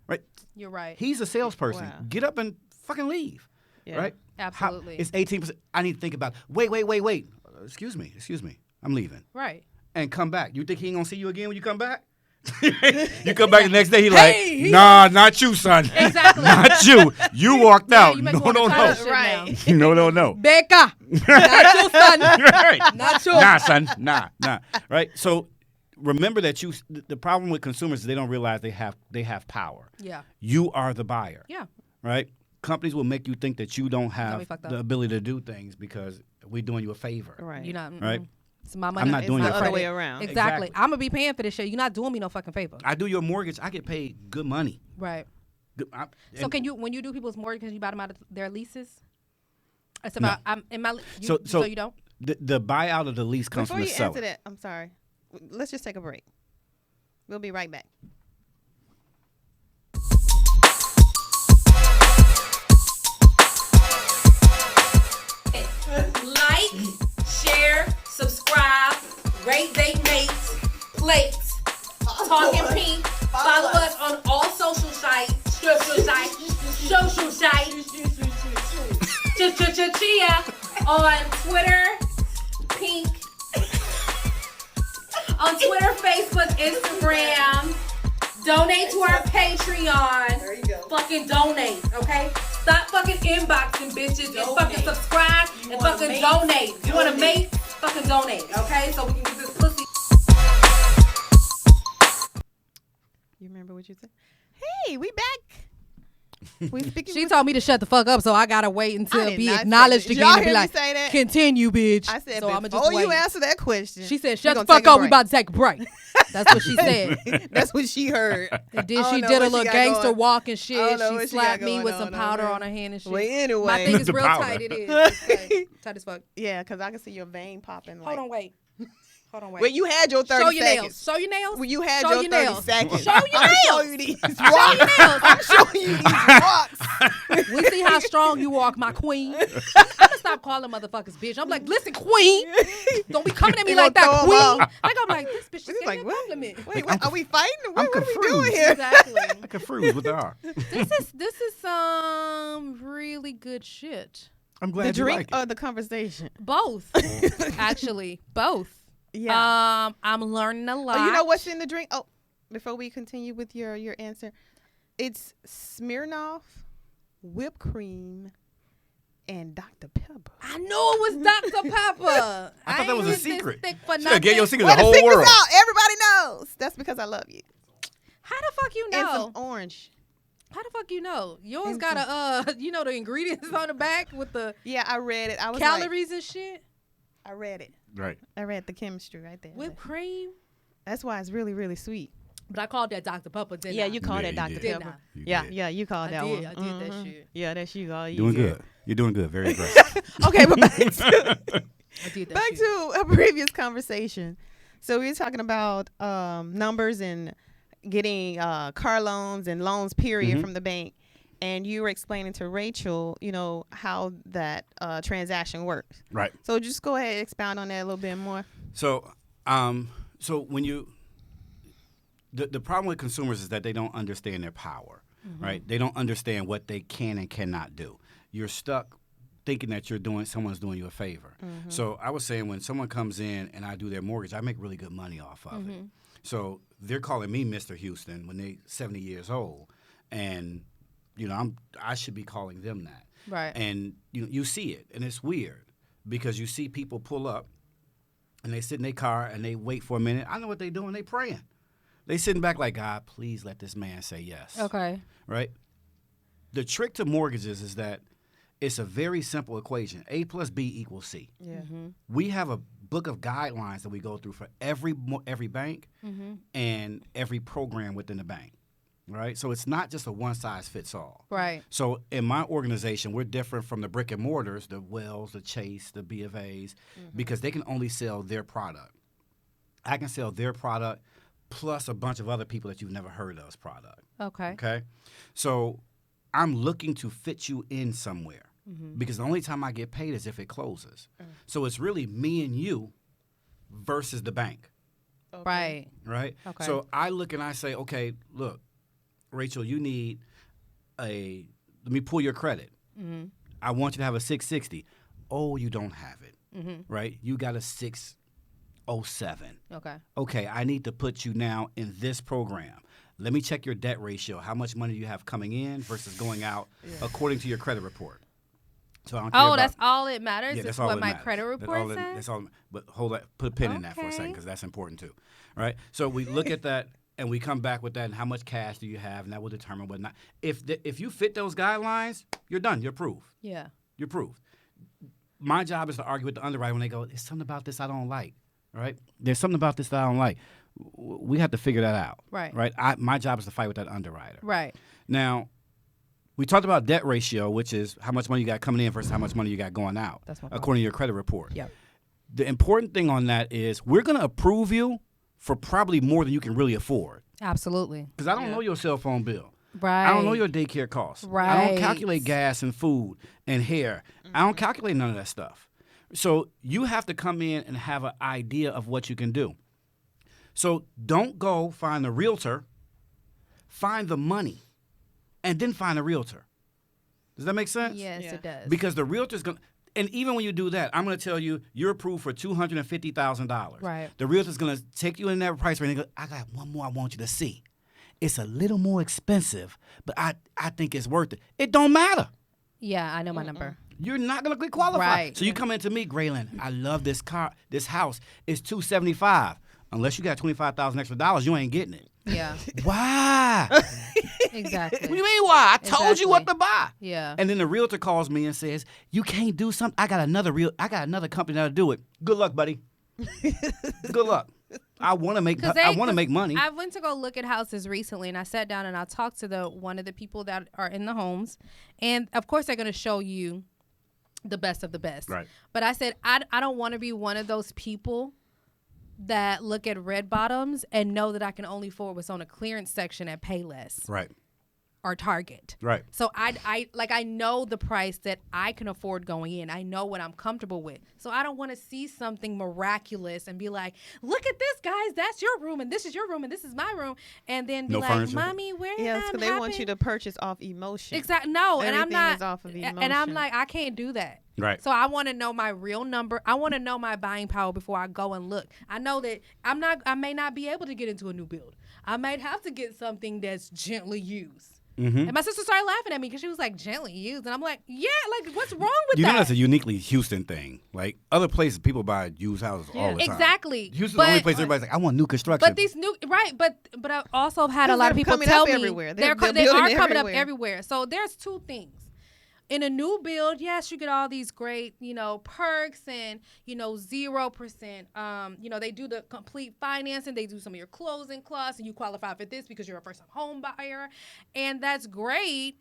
S3: Right?
S2: You're right.
S3: He's a salesperson.
S1: Wow.
S3: Get up and fucking leave.
S1: Yeah.
S3: Right?
S2: Absolutely.
S3: It's 18%. I need to think about it. Wait. Excuse me. I'm leaving.
S2: Right.
S3: And come back. You think he ain't going to see you again when you come back? You come back the next day, nah, not you, son.
S2: Exactly.
S3: Not you. You walked out.
S2: you make
S3: No.
S2: me wanna try that shit
S1: Right.
S2: now.
S3: No.
S2: Becca. Not you, son.
S3: Right.
S2: Not you.
S3: Nah, son. Nah. Right? So remember that the problem with consumers is they don't realize they have power.
S2: Yeah.
S3: You are the buyer.
S2: Yeah.
S3: Right? Companies will make you think that you don't
S2: me
S3: have
S2: fucked up.
S3: the ability to do things because we're doing you a favor.
S1: Right.
S2: You're not.
S3: Right?
S2: It's my money.
S3: I'm not
S2: It's
S3: doing
S2: my
S3: your
S1: the other
S2: credit.
S1: way around.
S2: Exactly.
S3: Exactly.
S2: I'm gonna be paying for this shit. You're not doing me no fucking favor.
S3: I do your mortgage. I get paid good money.
S2: Right.
S3: I-
S2: So
S3: and-
S2: can you, when you do people's mortgages, you buy them out of their leases? It's about. I'm in my.
S3: So
S2: you don't.
S3: The buyout of the lease comes
S1: Before
S3: from
S1: you
S3: the seller.
S1: answer that, I'm sorry. Let's just take a break. We'll be right back.
S4: Like, share, subscribe, rate they mates, plates, Talking Pink. Follow us on all social sites. Chia on Twitter, Pink. On Twitter, Facebook, Instagram. Donate to our Patreon.
S1: There you go.
S4: Fucking donate, okay? Stop fucking inboxing bitches and fucking subscribe and fucking donate. You want to make? Fucking donate, okay? So we can get this pussy.
S1: You remember what you said? Hey, we back. We speaking.
S2: She told me to shut the fuck up, so I gotta wait
S1: I
S2: until
S1: did
S2: be
S1: not say
S2: acknowledged
S1: that. Did
S2: again
S1: y'all
S2: and be
S1: hear me
S2: like,
S1: say that?
S2: continue, bitch.
S1: I said
S2: so I'ma
S1: before
S2: just
S1: you
S2: wait.
S1: answer that question.
S2: She said,
S1: we
S2: shut the
S1: gonna
S2: fuck
S1: take a
S2: up, we
S1: break.
S2: about to take a break. That's what she said.
S1: That's what she heard.
S2: And then
S1: I don't
S2: she
S1: know
S2: did a
S1: what she
S2: little
S1: got
S2: gangster
S1: going.
S2: walk and
S1: I
S2: shit.
S1: don't know
S2: She
S1: what she
S2: slapped
S1: got
S2: me
S1: going
S2: with some
S1: on
S2: powder
S1: over
S2: on her hand and shit.
S1: Well, anyway.
S2: My thing is
S3: The
S2: real
S3: powder.
S2: tight. It is. It's tight. Tight as fuck.
S1: Yeah, because I can see your vein popping. Like,
S2: Hold on, wait. Hold on, wait.
S1: Well, you had your 30
S2: Show your
S1: seconds.
S2: nails. Show your nails.
S1: When you had
S2: Show
S1: your
S2: your
S1: 30
S2: nails.
S1: seconds.
S2: Show your
S1: I'm
S2: nails.
S1: showing you these rocks.
S2: Show your nails.
S1: I'm showing you these rocks.
S2: We'll see how strong you walk, my queen. I'm gonna stop calling motherfuckers bitch. I'm like, listen, queen. Don't be coming at me
S1: You
S2: like
S1: gonna
S2: that,
S1: throw 'em
S2: queen.
S1: off.
S2: Like I'm like, this bitch is
S1: Like,
S2: getting a
S1: what?
S2: compliment.
S1: Wait, what? Are we fighting?
S3: I'm
S1: What are we doing
S3: confused.
S1: here?
S2: Exactly.
S3: I confused with the R.
S2: This is some really good shit.
S3: I'm glad
S1: The
S3: you
S1: drink
S3: like it.
S1: or the conversation?
S2: Both, actually, both.
S1: Yeah.
S2: I'm learning a lot.
S1: Oh, you know what's in the drink? Oh, before we continue with your answer, it's Smirnoff, whipped cream, and Dr. Pepper.
S2: I knew it was Dr. Pepper.
S3: I thought that was a
S2: ain't this
S3: secret.
S2: thick for
S3: Should have gave your
S2: nothing.
S3: secret
S1: Well,
S3: to the
S1: the
S3: whole world.
S1: secret's out. Everybody knows. That's because I love you.
S2: How the fuck you
S1: And
S2: know?
S1: some orange.
S2: How the fuck you know? Yours
S1: And
S2: got a you know the ingredients on the back with the
S1: Yeah, I read it. I was
S2: calories and shit.
S1: I read it.
S3: Right.
S1: I read the chemistry right there.
S2: Whipped cream.
S1: That's why it's really, really sweet.
S2: But I called that Dr. Pepper, didn't
S1: Yeah,
S2: I?
S1: you called
S3: Yeah,
S1: that
S3: you
S1: Dr.
S3: did.
S1: Pepper.
S2: Didn't
S3: You
S1: Yeah,
S3: did.
S1: yeah, you called that one.
S2: I did that
S1: Mhm.
S2: shit.
S1: Yeah, that's you. All
S3: Doing
S1: you.
S3: good. You're doing good. Very aggressive.
S1: Okay, but back to
S2: I did that
S1: back
S2: shit.
S1: to a previous conversation. So we were talking about numbers and getting car loans and loans, period, from the bank. And you were explaining to Rachel, you know, how that transaction works.
S3: Right.
S1: So just go ahead and expound on that a little bit more.
S3: So, so when you, the problem with consumers is that they don't understand their power, right? They don't understand what they can and cannot do. You're stuck thinking that someone's doing you a favor. So I was saying when someone comes in and I do their mortgage, I make really good money off of it. So they're calling me Mr. Houston when they're 70 years old, and you know I should be calling them that.
S2: Right.
S3: And you see it, and it's weird because you see people pull up and they sit in their car and they wait for a minute. I know what they're doing. They praying. They sitting back like, God, please let this man say yes.
S2: Okay.
S3: Right? The trick to mortgages is that it's a very simple equation. A plus B equals C.
S1: Yeah.
S3: We have a book of guidelines that we go through for every bank and every program within the bank. Right? So it's not just a one-size-fits-all.
S2: Right.
S3: So in my organization, we're different from the brick and mortars, the Wells, the Chase, the B of A's, because they can only sell their product. I can sell their product plus a bunch of other people that you've never heard of's product.
S2: Okay.
S3: Okay? So I'm looking to fit you in somewhere because the only time I get paid is if it closes. So it's really me and you versus the bank.
S2: Right.
S3: Right?
S2: Okay.
S3: So I look and I say, okay, look, Rachel, you need let me pull your credit. I want you to have a 660. Oh, you don't have it, right? You got a 607.
S2: Okay.
S3: Okay, I need to put you now in this program. Let me check your debt ratio. How much money you have coming in versus going out according to your credit report. So I don't care
S2: Oh,
S3: about,
S2: that's all it matters.
S3: yeah,
S2: is
S3: that's all
S2: what
S3: that
S2: my
S3: matters.
S2: credit report says.
S3: That's all. But hold that. Put a pin in that for a second
S2: Okay.
S3: because that's important too, right? So we look at that and we come back with that and how much cash do you have, and that will determine whether or not if you fit those guidelines, you're done. You're approved.
S2: Yeah.
S3: You're approved. My job is to argue with the underwriter when they go, "There's something about this I don't like." Right? There's something about this that I don't like. We have to figure that out.
S2: Right.
S3: Right. My job is to fight with that underwriter.
S2: Right.
S3: Now, we talked about debt ratio, which is how much money you got coming in versus how much money you got going out,
S2: That's my
S3: according to your credit report.
S2: Yep.
S3: The important thing on that is we're going to approve you for probably more than you can really afford.
S2: Absolutely.
S3: Because I don't know your cell phone bill.
S2: Right.
S3: I don't know your daycare costs. I
S2: Right.
S3: don't calculate gas and food and hair. I don't calculate none of that stuff. So you have to come in and have an idea of what you can do. So don't go find a realtor, find the money, and then find a realtor. Does that make sense?
S2: Yes,
S1: Yeah.
S2: it does.
S3: Because the realtor's going to, and even when you do that, I'm going to tell you, you're approved for $250,000.
S2: Right.
S3: The realtor's going to take you in that price range and go, I got one more I want you to see. It's a little more expensive, but I think it's worth it. It don't matter.
S2: Yeah, I know my number.
S3: You're not going to qualify.
S2: Right.
S3: So you come into me, Graylen, I love this car, this house. It's $275. Unless you got $25,000 extra dollars, you ain't getting it.
S2: Yeah.
S3: Why?
S2: Exactly.
S3: What do you mean why? I told you what to
S2: Exactly.
S3: buy.
S2: Yeah.
S3: And then the realtor calls me and says, "You can't do something. I got another company that'll do it. Good luck, buddy. Good luck. I want to make money.
S2: I went to go look at houses recently, and I sat down and I talked to one of the people that are in the homes, and of course they're going to show you the best of the best.
S3: Right.
S2: But I said I don't want to be one of those people that look at red bottoms and know that I can only afford what's on a clearance section at Payless
S3: Right.
S2: or Target.
S3: Right.
S2: So I know the price that I can afford going in. I know what I'm comfortable with. So I don't want to see something miraculous and be like, look at this, guys. That's your room, and this is your room, and this is my room, and then be
S3: No
S2: like,
S3: furniture.
S2: Mommy, where
S1: Yes,
S2: did
S1: because they want you to purchase off emotion.
S2: Exactly. No, and I'm
S1: Everything
S2: not.
S1: is off of
S2: And I'm
S1: emotion.
S2: like, I can't do that.
S3: Right.
S2: So I want to know my real number. I want to know my buying power before I go and look. I know that I may not be able to get into a new build. I might have to get something that's gently used.
S3: Mm-hmm.
S2: And my sister started laughing at me because she was like, gently used. And I'm like, yeah, like, what's wrong with
S3: You
S2: that?
S3: know that's a uniquely Houston thing. Like other places, people buy used houses all the time.
S2: Exactly.
S3: Houston's
S2: But-
S3: the only place everybody's like, I want new construction.
S2: But these new, right, but I also have had a
S1: 'Cause
S2: lot of
S1: they're
S2: people
S1: coming
S2: tell
S1: up
S2: me
S1: everywhere.
S2: they are
S1: building
S2: coming up
S1: everywhere.
S2: everywhere. So there's two things. In a new build, yes, you get all these great, perks and, 0%. They do the complete financing. They do some of your closing costs, and you qualify for this because you're a first-time home buyer. And that's great.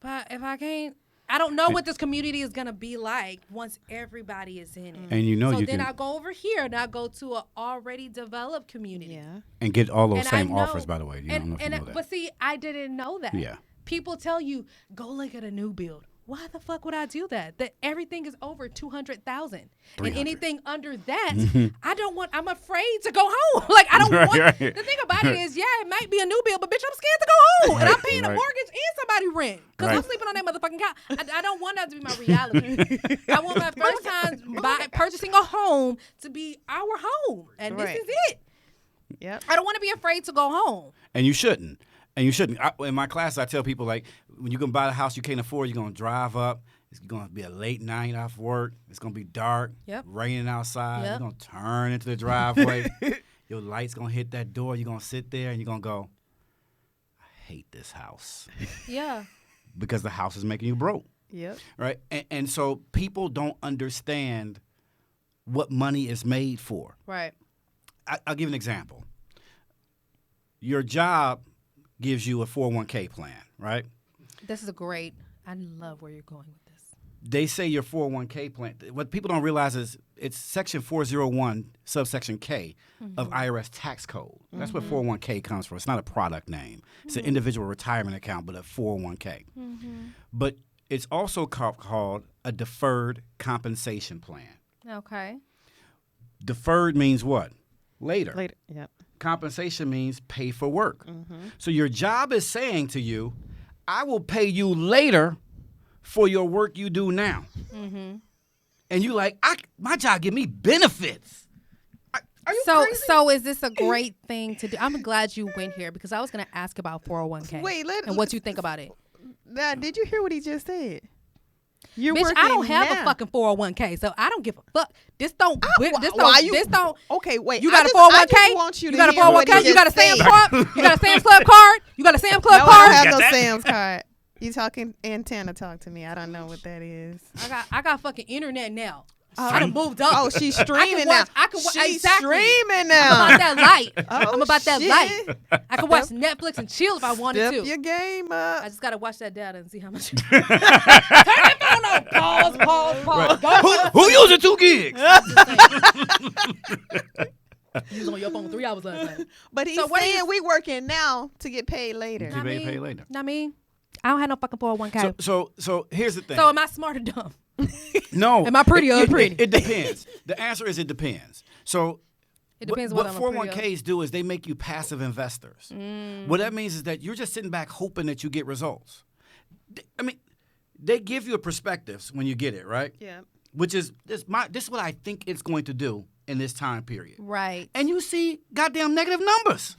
S2: But if I can't, I don't know what this community is going to be like once everybody is in it.
S3: And
S2: so
S3: you
S2: then
S3: can
S2: I go over here and I go to an already developed community.
S1: Yeah.
S3: and get all those
S2: And
S3: same
S2: I know-
S3: offers, by the way. I don't know if you know that.
S2: But see, I didn't know that.
S3: Yeah.
S2: People tell you, go look at a new build. Why the fuck would I do that? That everything is over 200,000, and
S3: 300.
S2: anything under that, I'm afraid to go home. Like I don't want.
S3: Right.
S2: The thing about it is, it might be a new build, but bitch, I'm scared to go home, and I'm paying a
S3: Right.
S2: mortgage and somebody rent because I'm
S3: Right.
S2: sleeping on that motherfucking couch. I don't want that to be my reality. I want my first time purchasing a home to be our home, and
S1: Right.
S2: this is it.
S1: Yep.
S2: I don't want to be afraid to go home.
S3: And you shouldn't. In my class, I tell people, like, when you can buy a house you can't afford, you're going to drive up. It's going to be a late night off work. It's going to be dark,
S2: Yep.
S3: raining outside.
S2: Yep.
S3: You're going to turn into the driveway. Your light's going to hit that door. You're going to sit there, and you're going to go, I hate this house.
S2: Yeah.
S3: Because the house is making you broke,
S1: Yep.
S3: right? And so people don't understand what money is made for.
S2: Right.
S3: I'll give you an example. Your job gives you a 401k plan, right?
S2: This is I love where you're going with this.
S3: They say your 401k plan, what people don't realize is it's section 401, subsection K of IRS tax code. That's where 401k comes from. It's not a product name. It's an individual retirement account, but a 401k. But it's also called a deferred compensation plan.
S2: Okay.
S3: Deferred means what? Later.
S1: Later. Yep.
S3: Compensation means pay for work. So your job is saying to you, I will pay you later for your work you do now. And you like, my job give me benefits. Are you crazy?
S2: So is this a great thing to do? I'm glad you went here because I was going to ask about 401k.
S1: Wait,
S2: and what you think about it.
S1: Now, did you hear what he just said? You're
S2: Bitch,
S1: working
S2: I don't have
S1: now.
S2: a fucking 401k, so I don't give a fuck. This don't.
S1: Okay, wait.
S2: You got a
S1: I just
S2: 401k?
S1: want you to
S2: got a
S1: hear what he
S2: 401k? You got a
S1: just
S2: Sam's
S1: said.
S2: Club? You got a Sam's Club card? You got a Sam's Club
S1: No,
S2: card?
S1: I don't have
S3: Got
S1: no
S3: that?
S1: Sam's card. You talking antenna talk to me. I don't know what that is.
S2: I got fucking internet now. I done moved up.
S1: Oh, she's streaming now.
S2: I can watch.
S1: She's
S2: Exactly.
S1: streaming
S2: I'm
S1: now.
S2: about that light.
S1: Oh,
S2: I'm about that
S1: shit.
S2: light. I can watch Netflix and chill if I wanted
S1: Step
S2: to.
S1: your game up.
S2: I just gotta watch that data and see how much. Turn that phone on. Pause. Don't
S3: Who using 2 gigs?
S2: You was on your phone 3 hours last night.
S1: But he's
S2: So what do
S1: saying
S2: you-
S1: we working now to get paid later.
S3: You may pay later.
S2: I mean, I don't have no fucking 401k.
S3: So here's the thing.
S2: So am I smart or dumb?
S3: No.
S2: Am I pretty or unpretty?
S3: It depends. The answer is it depends. So
S2: It depends
S3: what
S2: what I'm a pretty
S3: 401ks do is they make you passive investors. What that means is that you're just sitting back hoping that you get results. I mean, they give you a perspective when you get it, right?
S1: Yeah.
S3: Which is this is what I think it's going to do in this time period.
S2: Right.
S3: And you see goddamn negative numbers.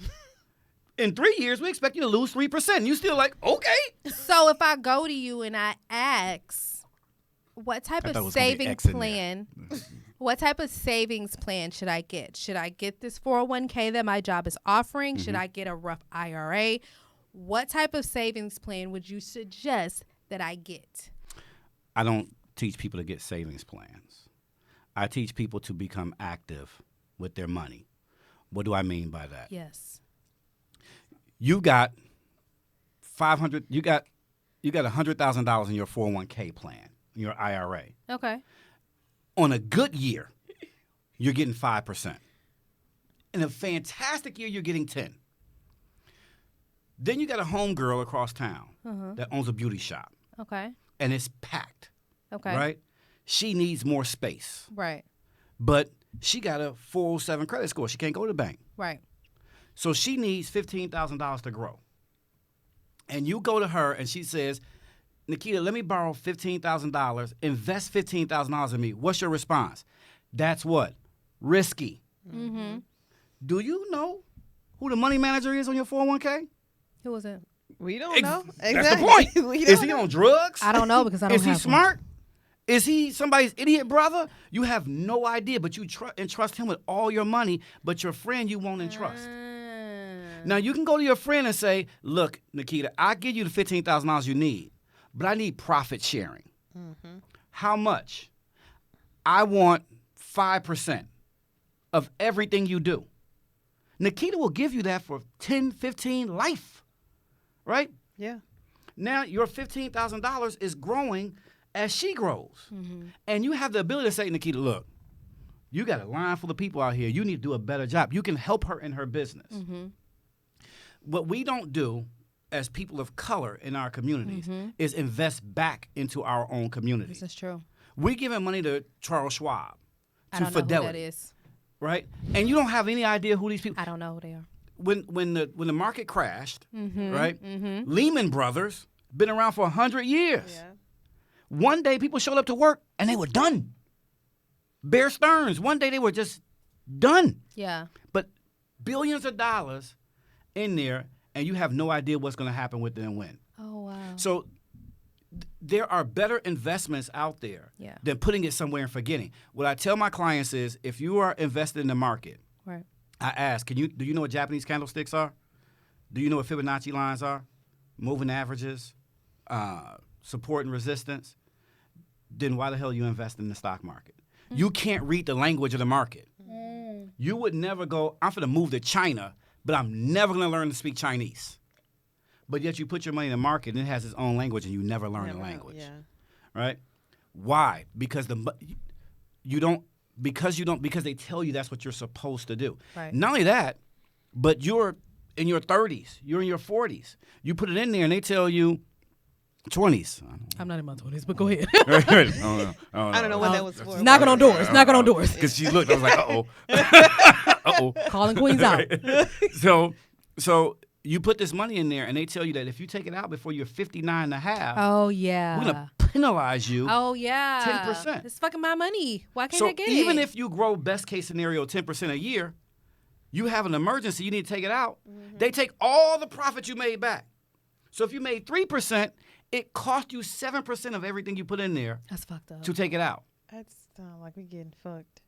S3: In 3 years, we expect you to lose 3%. And you still like, okay.
S2: So if I go to you and I ask, what type
S3: I thought it
S2: of
S3: was gonna be
S2: savings
S3: X in there.
S2: plan? What type of savings plan should I get? Should I get this 401k that my job is offering? Should I get a rough IRA? What type of savings plan would you suggest that I get?
S3: I don't teach people to get savings plans. I teach people to become active with their money. What do I mean by that?
S2: Yes.
S3: You got $500. You got $100,000 in your 401k plan, your IRA.
S2: Okay.
S3: On a good year, you're getting 5%. In a fantastic year, you're getting 10. Then you got a homegirl across town that owns a beauty shop.
S2: Okay.
S3: And it's packed.
S2: Okay.
S3: Right? She needs more space.
S2: Right.
S3: But she got a 407 credit score. She can't go to the bank.
S2: Right.
S3: So she needs $15,000 to grow. And you go to her and she says, Nikita, let me borrow $15,000, invest $15,000 in me. What's your response? That's what? Risky.
S2: Mm-hmm.
S3: Do you know who the money manager is on your 401k?
S2: Who was it?
S1: We don't know.
S3: That's
S1: Exactly.
S3: the point.
S1: We
S3: Is
S1: don't
S3: he
S1: know.
S3: on drugs?
S2: I don't know because I don't
S3: Is he
S2: have
S3: smart? Is he somebody's idiot brother? You have no idea, but you entrust him with all your money, but your friend you won't entrust. Now, you can go to your friend and say, look, Nikita, I'll give you the $15,000 you need, but I need profit sharing. Mm-hmm. How much? I want 5% of everything you do. Nikita will give you that for 10, 15 life, right?
S1: Yeah.
S3: Now, your $15,000 is growing as she grows. Mm-hmm. And you have the ability to say, Nikita, look, you got a line full of people out here. You need to do a better job. You can help her in her business. Mm-hmm. What we don't do as people of color in our communities is invest back into our own community.
S2: This is true.
S3: We're giving money to Charles Schwab,
S2: I
S3: to
S2: don't know
S3: Fidelity,
S2: who that is.
S3: right? And you don't have any idea who these people.
S2: I don't know who they are.
S3: When the market crashed, right? Lehman Brothers been around for 100 years.
S1: Yeah.
S3: One day people showed up to work and they were done. Bear Stearns, one day they were just done.
S2: Yeah.
S3: But billions of dollars in there, and you have no idea what's going to happen with it and when.
S2: Oh, wow.
S3: So there are better investments out there than putting it somewhere and forgetting. What I tell my clients is, if you are invested in the market,
S2: Right.
S3: I ask, do you know what Japanese candlesticks are? Do you know what Fibonacci lines are? Moving averages, support and resistance? Then why the hell you invest in the stock market? You can't read the language of the market. You would never go, I'm going to move to China, but I'm never going to learn to speak Chinese. But yet you put your money in the market and it has its own language and you never learn the language.
S1: Yeah.
S3: Right? Why? Because because they tell you that's what you're supposed to do.
S2: Right.
S3: Not only that, but you're in your 30s, you're in your 40s. You put it in there and they tell you 20s.
S2: I'm not in my 20s, but go ahead.
S1: I don't know what that was for.
S2: Knocking on doors. Knocking on doors.
S3: Because she looked, I was like, uh-oh. Uh-oh.
S2: Calling queens out.
S3: So you put this money in there and they tell you that if you take it out before you're 59 and a half,
S2: Oh, yeah.
S3: we're going to penalize you.
S2: Oh, yeah.
S3: 10%.
S2: It's fucking my money. Why can't
S3: So
S2: I get it?
S3: even if you grow best case scenario 10% a year, you have an emergency, you need to take it out. They take all the profit you made back. So if you made 3%, it cost you 7% of everything you put in there
S2: That's fucked up.
S3: to take it out.
S1: That's like we getting fucked.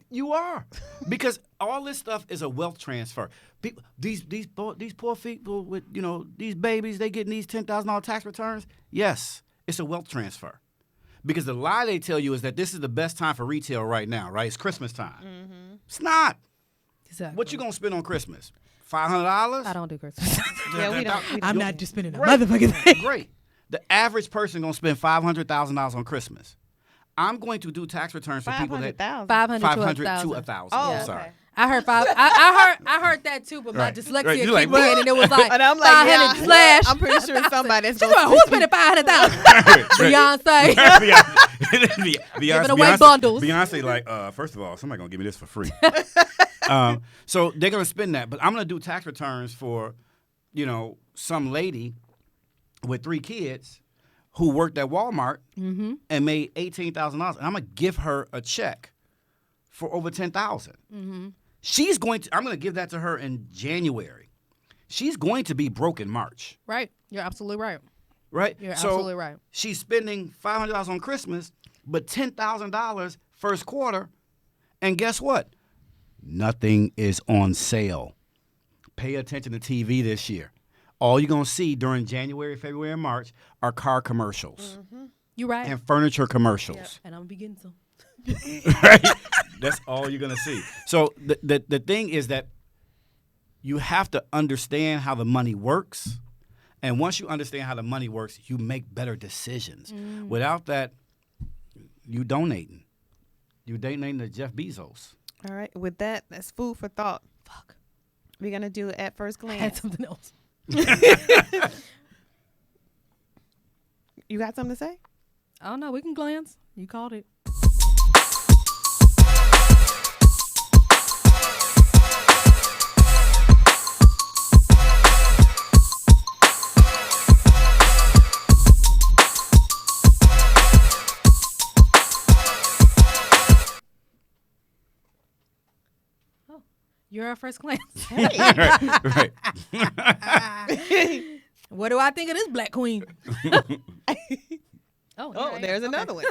S3: You are, because all this stuff is a wealth transfer. People, these poor people with these babies, they getting these $10,000 tax returns. Yes, it's a wealth transfer, because the lie they tell you is that this is the best time for retail right now. Right? It's Christmas time. It's not.
S2: Exactly.
S3: What you gonna spend on Christmas? $500?
S2: I don't do Christmas.
S1: Yeah, we don't.
S2: I'm not just spending a
S3: Great.
S2: motherfucking thing.
S3: Great. The average person gonna spend $500,000 on Christmas. I'm going to do tax returns for people that
S1: 500,000.
S2: 500
S3: to
S2: 1,000.
S3: 1,000.
S1: Oh,
S3: I'm
S1: okay.
S3: sorry.
S2: I heard five. I heard that too, but my
S3: Right.
S2: dyslexia
S3: Right. You
S2: kicked
S3: like,
S2: in,
S3: what?
S2: and it was like
S1: And I'm like,
S2: 500 slash.
S1: I'm pretty sure somebody's
S2: She's like, who's spending 500,000? Beyonce. Giving away bundles.
S3: Beyonce, like, first of all, somebody gonna give me this for free. So they're gonna spend that, but I'm gonna do tax returns for, some lady with 3 kids who worked at Walmart and made $18,000, and I'm gonna give her a check for over $10,000. I'm gonna give that to her in January. She's going to be broke in March.
S2: Right. You're absolutely right.
S3: Right?
S2: You're
S3: So
S2: absolutely right.
S3: She's spending $500 on Christmas, but $10,000 first quarter. And guess what? Nothing is on sale. Pay attention to TV this year. All you're going to see during January, February, and March are car commercials
S2: You're right.
S3: and furniture commercials.
S2: And I'm gonna be getting some.
S3: Right? That's all you're going to see. So the thing is that you have to understand how the money works. And once you understand how the money works, you make better decisions. Without that, you donating. You donating to Jeff Bezos.
S1: All right. With that, that's food for thought
S2: Fuck.
S1: We're gonna do it at first
S2: I had
S1: glance.
S2: something else.
S1: You got something to say?
S2: I don't know. We can glance. You called it. You're our first glance.
S3: Right.
S2: What do I think of this black queen?
S1: Oh, there's another one.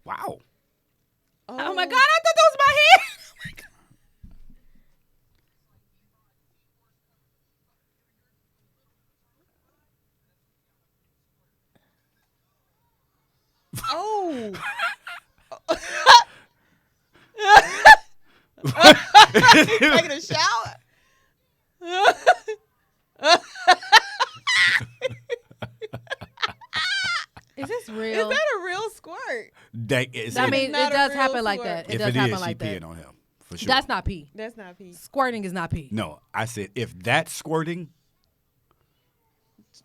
S3: Wow.
S2: Oh my God, I thought that was my head. Oh my God.
S1: Oh. Taking a shower.
S2: Is this
S1: Is
S2: real?
S1: that a real squirt?
S2: I mean, it
S1: not a
S2: does
S1: real
S2: happen like
S1: squirt.
S2: that. It
S3: if
S2: does
S3: it
S2: happen
S3: is, she
S2: like that.
S3: peeing on him for sure.
S2: That's not pee.
S1: That's not pee.
S2: Squirting is not pee.
S3: No, I said if that's squirting.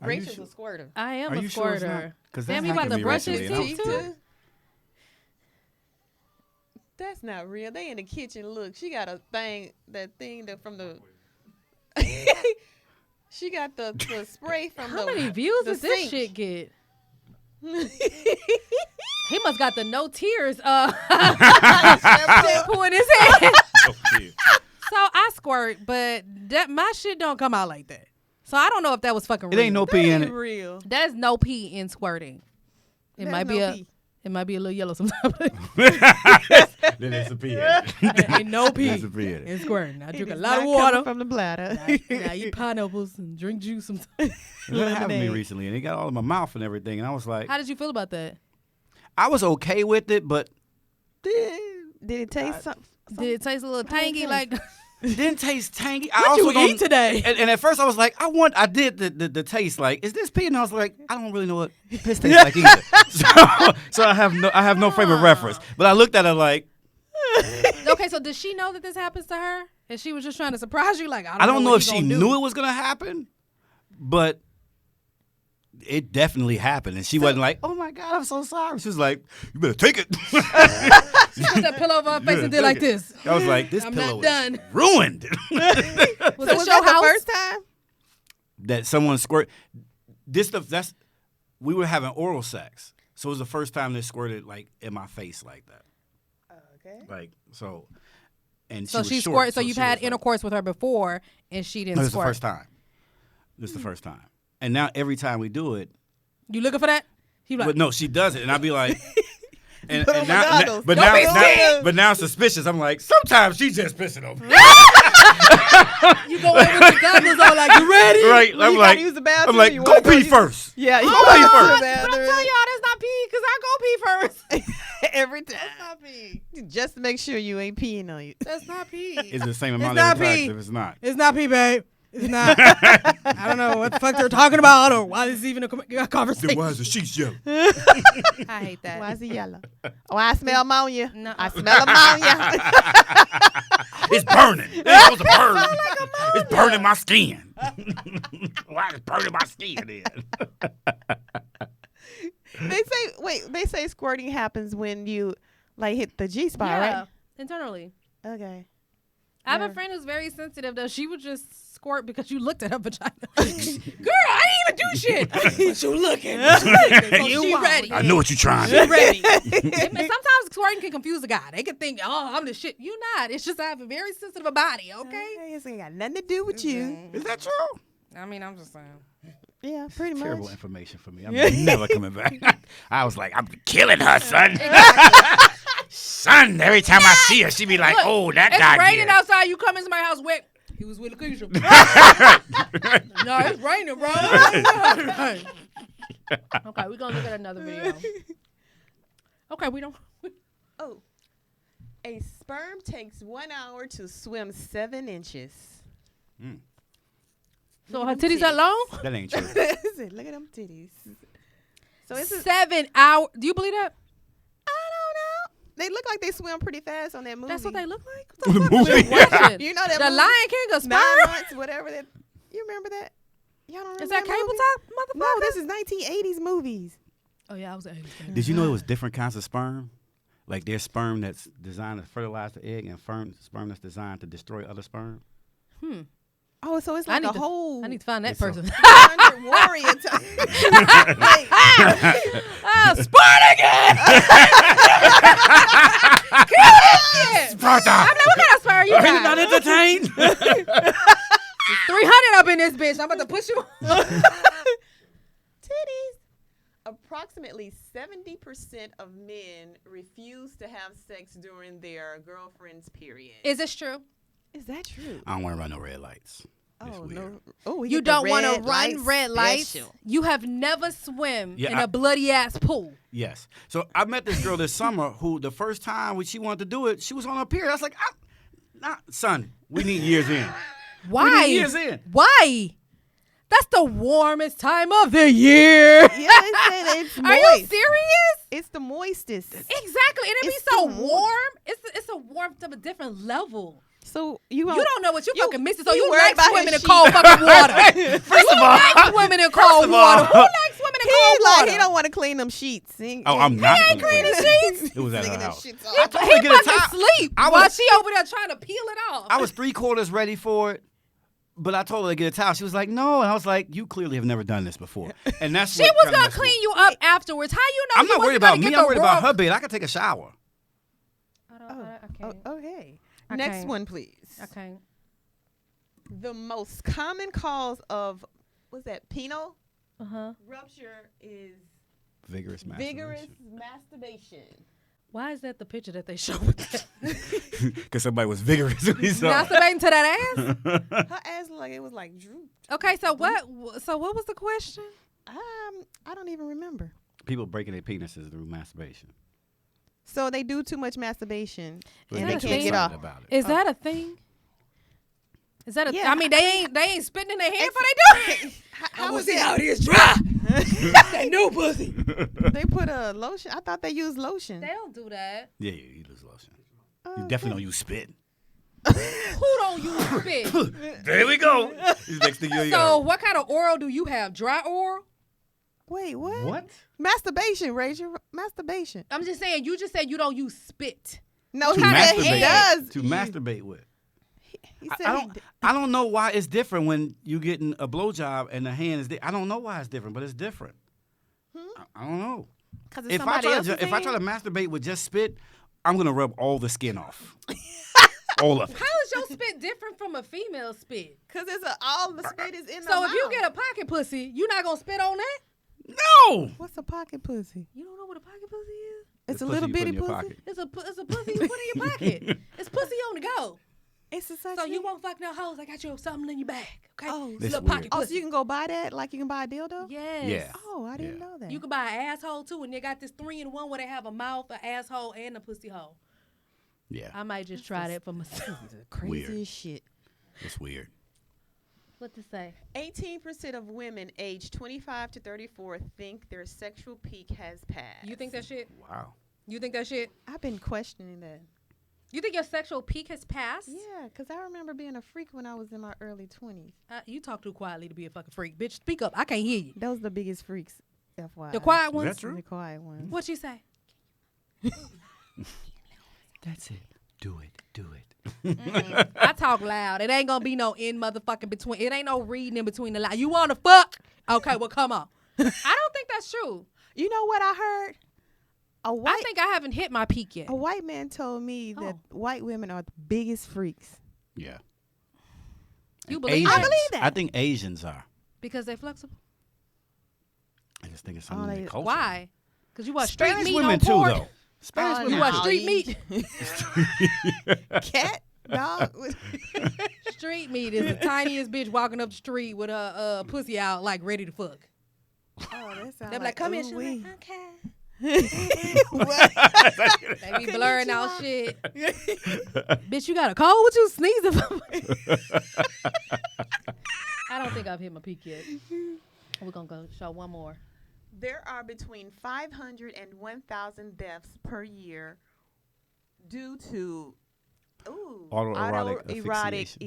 S3: Are you
S1: Rachel's
S3: sure?
S1: a squirter.
S2: I am
S3: Are
S2: a
S3: you sure it's not?
S2: squirter.
S3: 'Cause
S2: Damn,
S3: that
S2: you about
S3: happened
S2: to
S3: me
S2: brush his
S3: recently, and I
S2: teeth
S3: was-
S2: too?
S1: That's not real. They in the kitchen. Look, she got a thing. That thing that from the. She got the spray from
S2: How
S1: the.
S2: many views
S1: the
S2: does this
S1: sink.
S2: shit get? He must got the no tears shampoo in his head.
S3: Okay.
S2: So I squirt, but my shit don't come out like that. So I don't know if that was fucking
S3: It
S2: real.
S3: ain't no
S1: That
S3: pee in
S1: ain't
S3: it.
S1: real.
S2: There's no pee in squirting. It
S1: There's
S2: might
S1: no
S2: be a
S1: pee.
S2: it might be a little yellow sometimes.
S3: Then it's a pee in it.
S2: There ain't no pee
S3: There's a pee in it.
S2: in squirting. I
S1: It
S2: drink a
S1: is
S2: lot of
S1: not
S2: water.
S1: coming from the bladder.
S2: I eat pineapples and drink juice sometimes.
S3: That happened to me
S1: Lemonade.
S3: recently, and it got all in my mouth and everything, and I was like,
S2: How did you feel about that?
S3: I was okay with it, but
S1: Did it taste something?
S2: Did it taste a little tangy? Like
S3: it didn't taste tangy.
S2: what you eat today?
S3: And at first I was like, I did the taste like, is this pee? And I was like, I don't really know what piss tastes like either. So I have no frame of reference. But I looked at her like,
S2: Okay, so does she know that this happens to her? And she was just trying to surprise you? Like
S3: I don't know
S2: what
S3: if
S2: he
S3: she
S2: gonna do.
S3: knew it was gonna happen, but it definitely happened. And she wasn't like, oh my God, I'm so sorry. She was like, you better take it.
S2: She put that pillow over her face and did like this.
S3: I was like, this
S2: I'm
S3: pillow
S2: not done.
S3: is ruined.
S2: Was
S1: So
S2: it
S1: was
S2: your
S1: that the
S2: house?
S1: first time?
S3: That someone squirt. This stuff, we were having oral sex. So it was the first time they squirted like in my face like that.
S1: Okay.
S3: Like, so. And
S2: So
S3: she was
S2: she
S3: short,
S2: squirted. So you've
S3: she
S2: had
S3: was like-
S2: intercourse with her before, and she didn't
S3: No, this is the
S2: squirt.
S3: first time. This is the first time. And now every time we do it,
S2: You looking for that? He like,
S3: but no, she does it, and I'll be like, and,
S1: Put
S3: and
S1: on my
S3: now,
S1: goggles.
S3: but
S1: Don't
S3: now,
S1: be
S3: now,
S1: scared.
S3: but now suspicious. I'm like, sometimes she's just pissing on me.
S2: you go in with your goggles on, like you ready?
S3: Right?
S1: When
S3: I'm
S1: you
S3: like,
S1: gotta use the bathroom,
S3: I'm like,
S1: you
S3: go
S1: wanna go
S3: pee
S1: use-
S3: first.
S1: Yeah, you
S3: Go
S1: gotta
S3: pee
S1: use the
S3: first.
S2: But I'm
S1: bathroom.
S2: telling y'all that's not pee because I go pee first.
S1: every time.
S2: Not pee.
S1: Just to make sure you ain't peeing on you.
S2: That's not pee.
S3: It's the same amount
S2: not
S3: every time
S2: pee.
S3: if it's not.
S2: It's not pee, babe. It's not. I don't know what the fuck they're talking about or why this is even a conversation.
S3: Then why is the sheets yellow?
S2: I hate that.
S1: Why is it yellow? Oh, I smell ammonia.
S2: No.
S1: I smell ammonia.
S3: It's burning. It's supposed to burn. It's burning my skin. Why is it burning my skin then?
S1: They say squirting happens when you like hit the G spot,
S2: Yeah, internally.
S1: right? Okay.
S2: I have a friend who's very sensitive, though. She would just squirt because you looked at her vagina. Girl, I didn't even do shit. But you looking. So she ready.
S3: I know what you're trying
S2: She
S3: to do.
S2: ready. Sometimes squirting can confuse a guy. They can think, oh, I'm the shit. You not. It's just I have a very sensitive body, okay?
S1: This ain't got nothing to do with you.
S3: Is that true?
S2: I mean, I'm just saying.
S1: Yeah, pretty
S3: Terrible
S1: much.
S3: information for me. I'm never coming back. I was like, I'm killing her, son. Son, every time I see her, she be like,
S2: Look,
S3: oh, that
S2: it's
S3: guy
S2: raining
S3: did.
S2: outside. You come into my house wet. He was with Lakeisha. No, it's raining, bro. Okay, we're going to look at another video. Okay, we don't.
S1: Oh. A sperm takes 1 hour to swim 7 inches.
S2: So her titties that long?
S3: That ain't true.
S1: Look at them titties. So it's
S2: 7 hours. Do you believe that?
S1: I don't know. They look like they swim pretty fast on that movie.
S2: That's what they look like.
S3: The
S2: What the fuck
S3: movie.
S2: we watching?
S1: You know that
S2: The
S1: movie?
S2: Lion King of
S1: 9
S2: Sperm?
S1: months, whatever that. You remember that? Y'all don't remember
S2: Is that Cable
S1: movie?
S2: Top, motherfucker?
S1: No, this is 1980s movies.
S2: Oh yeah, I was an 80s fan.
S3: Did you know it was different kinds of sperm? Like there's sperm that's designed to fertilize the egg, and sperm that's designed to destroy other sperm.
S1: Oh, so it's
S2: I
S1: like
S2: need
S1: a
S2: to-
S1: whole
S2: I need to find that
S3: It's a-
S2: person.
S1: 100 warrior type. Like,
S2: Spartacus!
S3: Sparta!
S2: I'm like, what kind of sperm you
S3: Are you not
S2: got?
S3: entertained?
S2: 300 up in this bitch. I'm about to push you.
S1: titties. Approximately 70% of men refuse to have sex during their girlfriend's period.
S2: Is this true?
S1: Is that true?
S3: I don't want to run no red lights. It's
S1: Oh
S3: weird.
S1: no! Oh, we
S2: You
S1: get the
S2: don't want to
S1: red
S2: run
S1: light
S2: red lights.
S1: special.
S2: You have never swim
S3: Yeah,
S2: in
S3: I-
S2: a bloody ass pool.
S3: Yes. So I met this girl this summer who the first time when she wanted to do it, she was on her period. I was like, son, we need years in.
S2: Why?
S3: years in.
S2: Why? That's the warmest time of the year.
S1: Yeah, they say that it's moist.
S2: Are you serious?
S1: It's the moistest.
S2: Exactly. And it be
S1: It's
S2: so
S1: the
S2: warm. It's a warmth of a different level.
S1: So
S2: You don't know what you fucking missing. So
S1: you
S2: you
S1: worried
S2: like
S1: about
S2: swimming
S1: his
S2: in cold fucking water.
S3: First of all,
S2: Like swimming in cold
S3: of all-
S2: water. Who likes swimming in
S1: He's
S2: cold
S1: like
S2: water?
S1: he don't want to clean them sheets.
S3: I'm not
S2: ain't
S3: gonna
S2: cleaning
S3: clean
S2: sheets.
S3: It was at her
S1: Singing them
S3: house.
S1: shits
S3: I
S1: off.
S3: told her to
S2: He
S3: get a
S2: fucking
S3: towel.
S2: sleep
S3: I
S2: while
S3: was-
S2: she over there trying to peel it off.
S3: I was 3/4 ready for it, but I told her to get a towel. She was like, no. And I was like, you clearly have never done this before. And that's
S2: She
S3: what
S2: was
S3: kinda
S2: gonna
S3: messed me.
S2: clean you up afterwards. How you know?
S3: I'm
S2: you
S3: not worried
S2: wasn't
S3: about
S2: gonna
S3: me.
S2: get
S3: I'm
S2: the
S3: worried about
S2: raw-
S3: her bed. I could take a shower.
S1: Okay. Next one, please.
S2: Okay.
S1: The most common cause of what's that? Penile rupture is
S3: Vigorous
S1: vigorous
S3: masturbation.
S1: masturbation.
S2: Why is that the picture that they show with that?
S3: Because somebody was vigorous when he saw it.
S2: Masturbating to that ass?
S1: Her ass looked like it was like drooped.
S2: Okay, so what was the question?
S1: I don't even remember.
S3: People breaking their penises through masturbation.
S1: So they do too much masturbation
S3: So
S1: and
S2: they
S1: they
S2: get
S1: can't get
S3: excited
S1: off.
S3: about it.
S2: Is that a thing? Is that a
S1: Yeah,
S2: I mean, they ain't spitting in their hand before they do it.
S1: How was it out here?
S2: dry. That new pussy.
S1: They put a lotion. I thought they used lotion.
S2: They don't do that.
S3: Yeah, you lose lotion. You definitely don't use spit.
S2: Who don't use spit?
S3: There we go. Next thing you
S2: So
S3: know.
S2: what kind of oral do you have? Dry oral?
S1: Wait, what?
S3: What?
S1: Masturbation, Rachel. Masturbation.
S2: I'm just saying. You just said you don't use spit.
S1: No,
S3: To
S1: he said he
S3: masturbate
S1: does.
S3: with. To masturbate with.
S1: He said
S3: I don't know why it's different when you getting a blowjob and the hand is there. I don't know why it's different, but it's different. I don't know.
S1: because
S3: If I try to masturbate with just spit, I'm gonna rub all the skin off. All of it.
S2: How is your spit different from a female spit?
S1: because all the spit is in the
S2: So
S1: mouth.
S2: if you get a pocket pussy, you not gonna spit on that?
S3: No.
S1: What's a pocket pussy?
S2: You don't know what a pocket pussy is?
S1: It's a
S3: pussy
S1: little
S3: you put in
S1: bitty
S3: your
S1: pussy.
S3: pocket.
S2: It's a pussy you put in your pocket. It's pussy on the go.
S1: It's a such
S2: So you
S1: thing?
S2: won't fuck no hoes. I got you something in your bag. Okay?
S1: Oh,
S2: It's a
S3: This
S2: little
S3: weird.
S2: pocket
S1: Oh,
S2: pussy.
S1: so you can go buy that like you can buy a dildo?
S2: Yes.
S3: Yeah.
S1: Oh, I didn't
S3: Yeah.
S1: know that.
S2: You can buy an asshole too, and they got this 3-in-1 where they have a mouth, an asshole, and a pussy hole.
S3: Yeah.
S2: I might just try that for myself.
S1: crazy
S3: Weird.
S1: as shit.
S3: It's weird.
S2: What to say?
S1: 18% of women aged 25 to 34 think their sexual peak has passed.
S2: You think that shit?
S3: Wow.
S2: You think that shit?
S1: I've been questioning that.
S2: You think your sexual peak has passed?
S1: Yeah, because I remember being a freak when I was in my early 20s.
S2: You talk too quietly to be a fucking freak. Bitch, speak up. I can't hear you.
S1: Those are the biggest freaks, FYI.
S2: The quiet
S3: Is
S2: ones?
S3: that true?
S1: The quiet ones.
S2: What you say?
S3: That's it. Do it. Do it.
S2: I talk loud. It ain't gonna be no in motherfucking between. It ain't no reading in between the lines. You wanna fuck? Okay, well come on. I don't think that's true.
S1: You know what I heard?
S2: I think I haven't hit my peak yet.
S1: A white man told me that white women are the biggest freaks.
S3: Yeah.
S2: You
S3: And
S2: believe
S1: I
S2: that?
S3: Asians-
S1: believe that.
S3: I think Asians are.
S2: Because they flexible.
S3: I just think it's something in
S1: they-
S3: their culture.
S2: Why? Because you watch street
S3: Spanish
S2: meat
S3: women
S2: on
S3: too,
S2: porn.
S3: though. Spanish
S1: Oh,
S3: women
S2: You
S1: no.
S2: watch
S3: too.
S2: street meat.
S1: Cat, dog.
S2: Street meat is the tiniest bitch walking up the street with her pussy out, like ready to fuck.
S1: Oh, that sounds
S2: They be like, "Come here." She's
S1: ooh-wee.
S2: like, "Okay."
S1: What?
S2: They be blurring out shit. Bitch, you got a cold? What you sneezing for? I don't think I've hit my peak yet. We're gonna go show one more.
S1: There are between 500 and 1,000 deaths per year due to
S3: autoerotic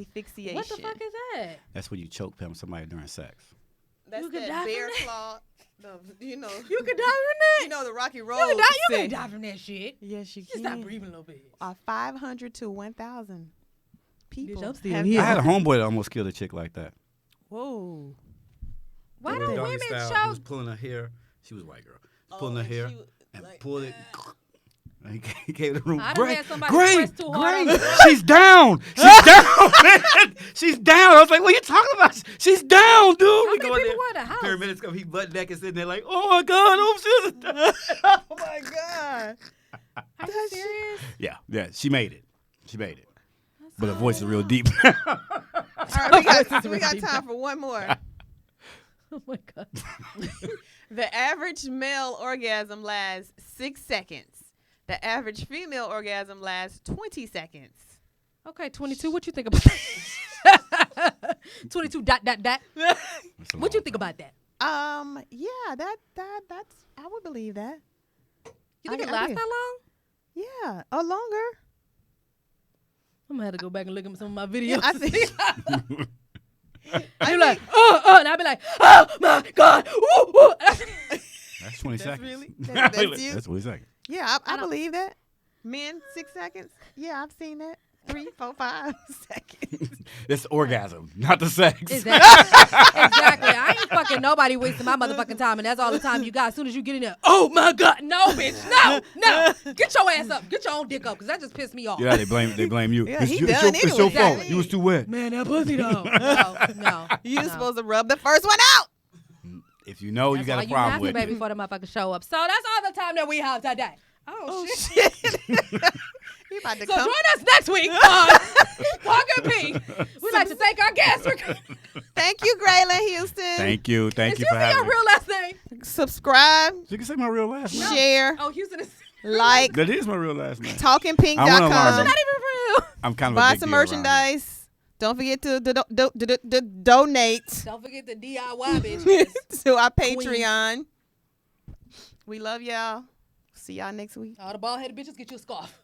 S1: asphyxiation.
S2: What the fuck is that?
S3: That's when you choke somebody during sex.
S1: That's
S2: You could
S1: that
S2: die
S1: bear
S2: from
S1: claw. You know.
S2: You could die from that.
S1: You know the Rocky Road.
S2: You
S1: scene.
S2: can die from that shit.
S1: Yes, you
S2: Just
S1: can.
S2: stop breathing a little bit.
S1: 500 to 1,000 people.
S2: Bitch, I'm still
S1: have
S2: here.
S3: I had a homeboy that almost killed a chick like that.
S1: Whoa.
S2: Why
S3: With
S2: don't
S3: doggy
S2: women
S3: style, He
S2: show?
S3: was pulling her hair. She was a white girl. Pulling her hair and pulled it. And he came to the room.
S2: I done
S3: Gray,
S2: had somebody
S3: Gray,
S2: press too hard
S3: Gray,
S2: on the-
S3: she's down. She's down, man. She's down. I was like, what are you talking about? She's down, dude.
S2: How
S3: We
S2: many
S3: go in
S2: people
S3: there.
S2: were at the house?
S3: Paramedics come. He butt naked sitting there like, oh my God, oh shit.
S1: Oh my God.
S2: Are you serious?
S3: Yeah, she made it. She made it. But her voice is real deep.
S1: All right, we got time for one more.
S2: Oh my God.
S1: The average male orgasm lasts 6 seconds. The average female orgasm lasts 20 seconds.
S2: Okay, 22. What you think about that? 22. Dot. What you think about that?
S1: Yeah, that's I would believe that.
S2: You think
S1: I
S2: it lasts
S1: do.
S2: that long?
S1: Yeah, or longer.
S2: I'm gonna have to go back and look at some of my
S1: Yeah,
S2: videos.
S1: I think.
S2: I be like, and I be like, oh my God, ooh.
S3: That's 20 seconds.
S1: Really? That's you?
S3: That's 20 seconds.
S1: Yeah, I believe that. Men, 6 seconds. Yeah, I've seen that. 3, 4, 5 seconds.
S3: It's orgasm, not the sex.
S2: Exactly. I ain't fucking nobody wasting my motherfucking time, and that's all the time you got. As soon as you get in there, oh my God, no, bitch, no, get your ass up, get your own dick up, because that just pissed me off.
S3: Yeah, they blame you.
S1: Yeah,
S3: it's
S1: he
S3: your,
S1: done
S3: it's your
S1: anyway.
S3: fault. You was too wet.
S2: Man, that pussy though. No.
S1: You're supposed to rub the first one out.
S3: If you know you got a problem with
S2: baby
S3: it.
S2: before the motherfucker show up. So that's all the time that we have today. Oh
S1: shit. You about to
S2: So
S1: come.
S2: join us next week on TALKinPINk. We'd like to thank our guests for coming.
S1: Thank you, Graylen Houston.
S3: Thank you for
S2: Is
S3: having
S2: your
S3: me.
S2: real last name?
S1: Subscribe,
S3: You can say my real last name.
S1: share,
S2: Oh, Houston is
S1: like,
S3: That is my real last name. I wanna learn
S1: TALKinPINk.com.
S2: not even real.
S3: I'm kind of a
S1: Buy
S3: big
S1: some
S3: deal around here.
S1: merchandise. Don't forget to donate
S2: Don't forget the DIY bitch.
S1: to our Patreon. We love y'all. See y'all next week.
S2: All the bald headed bitches get you a scarf.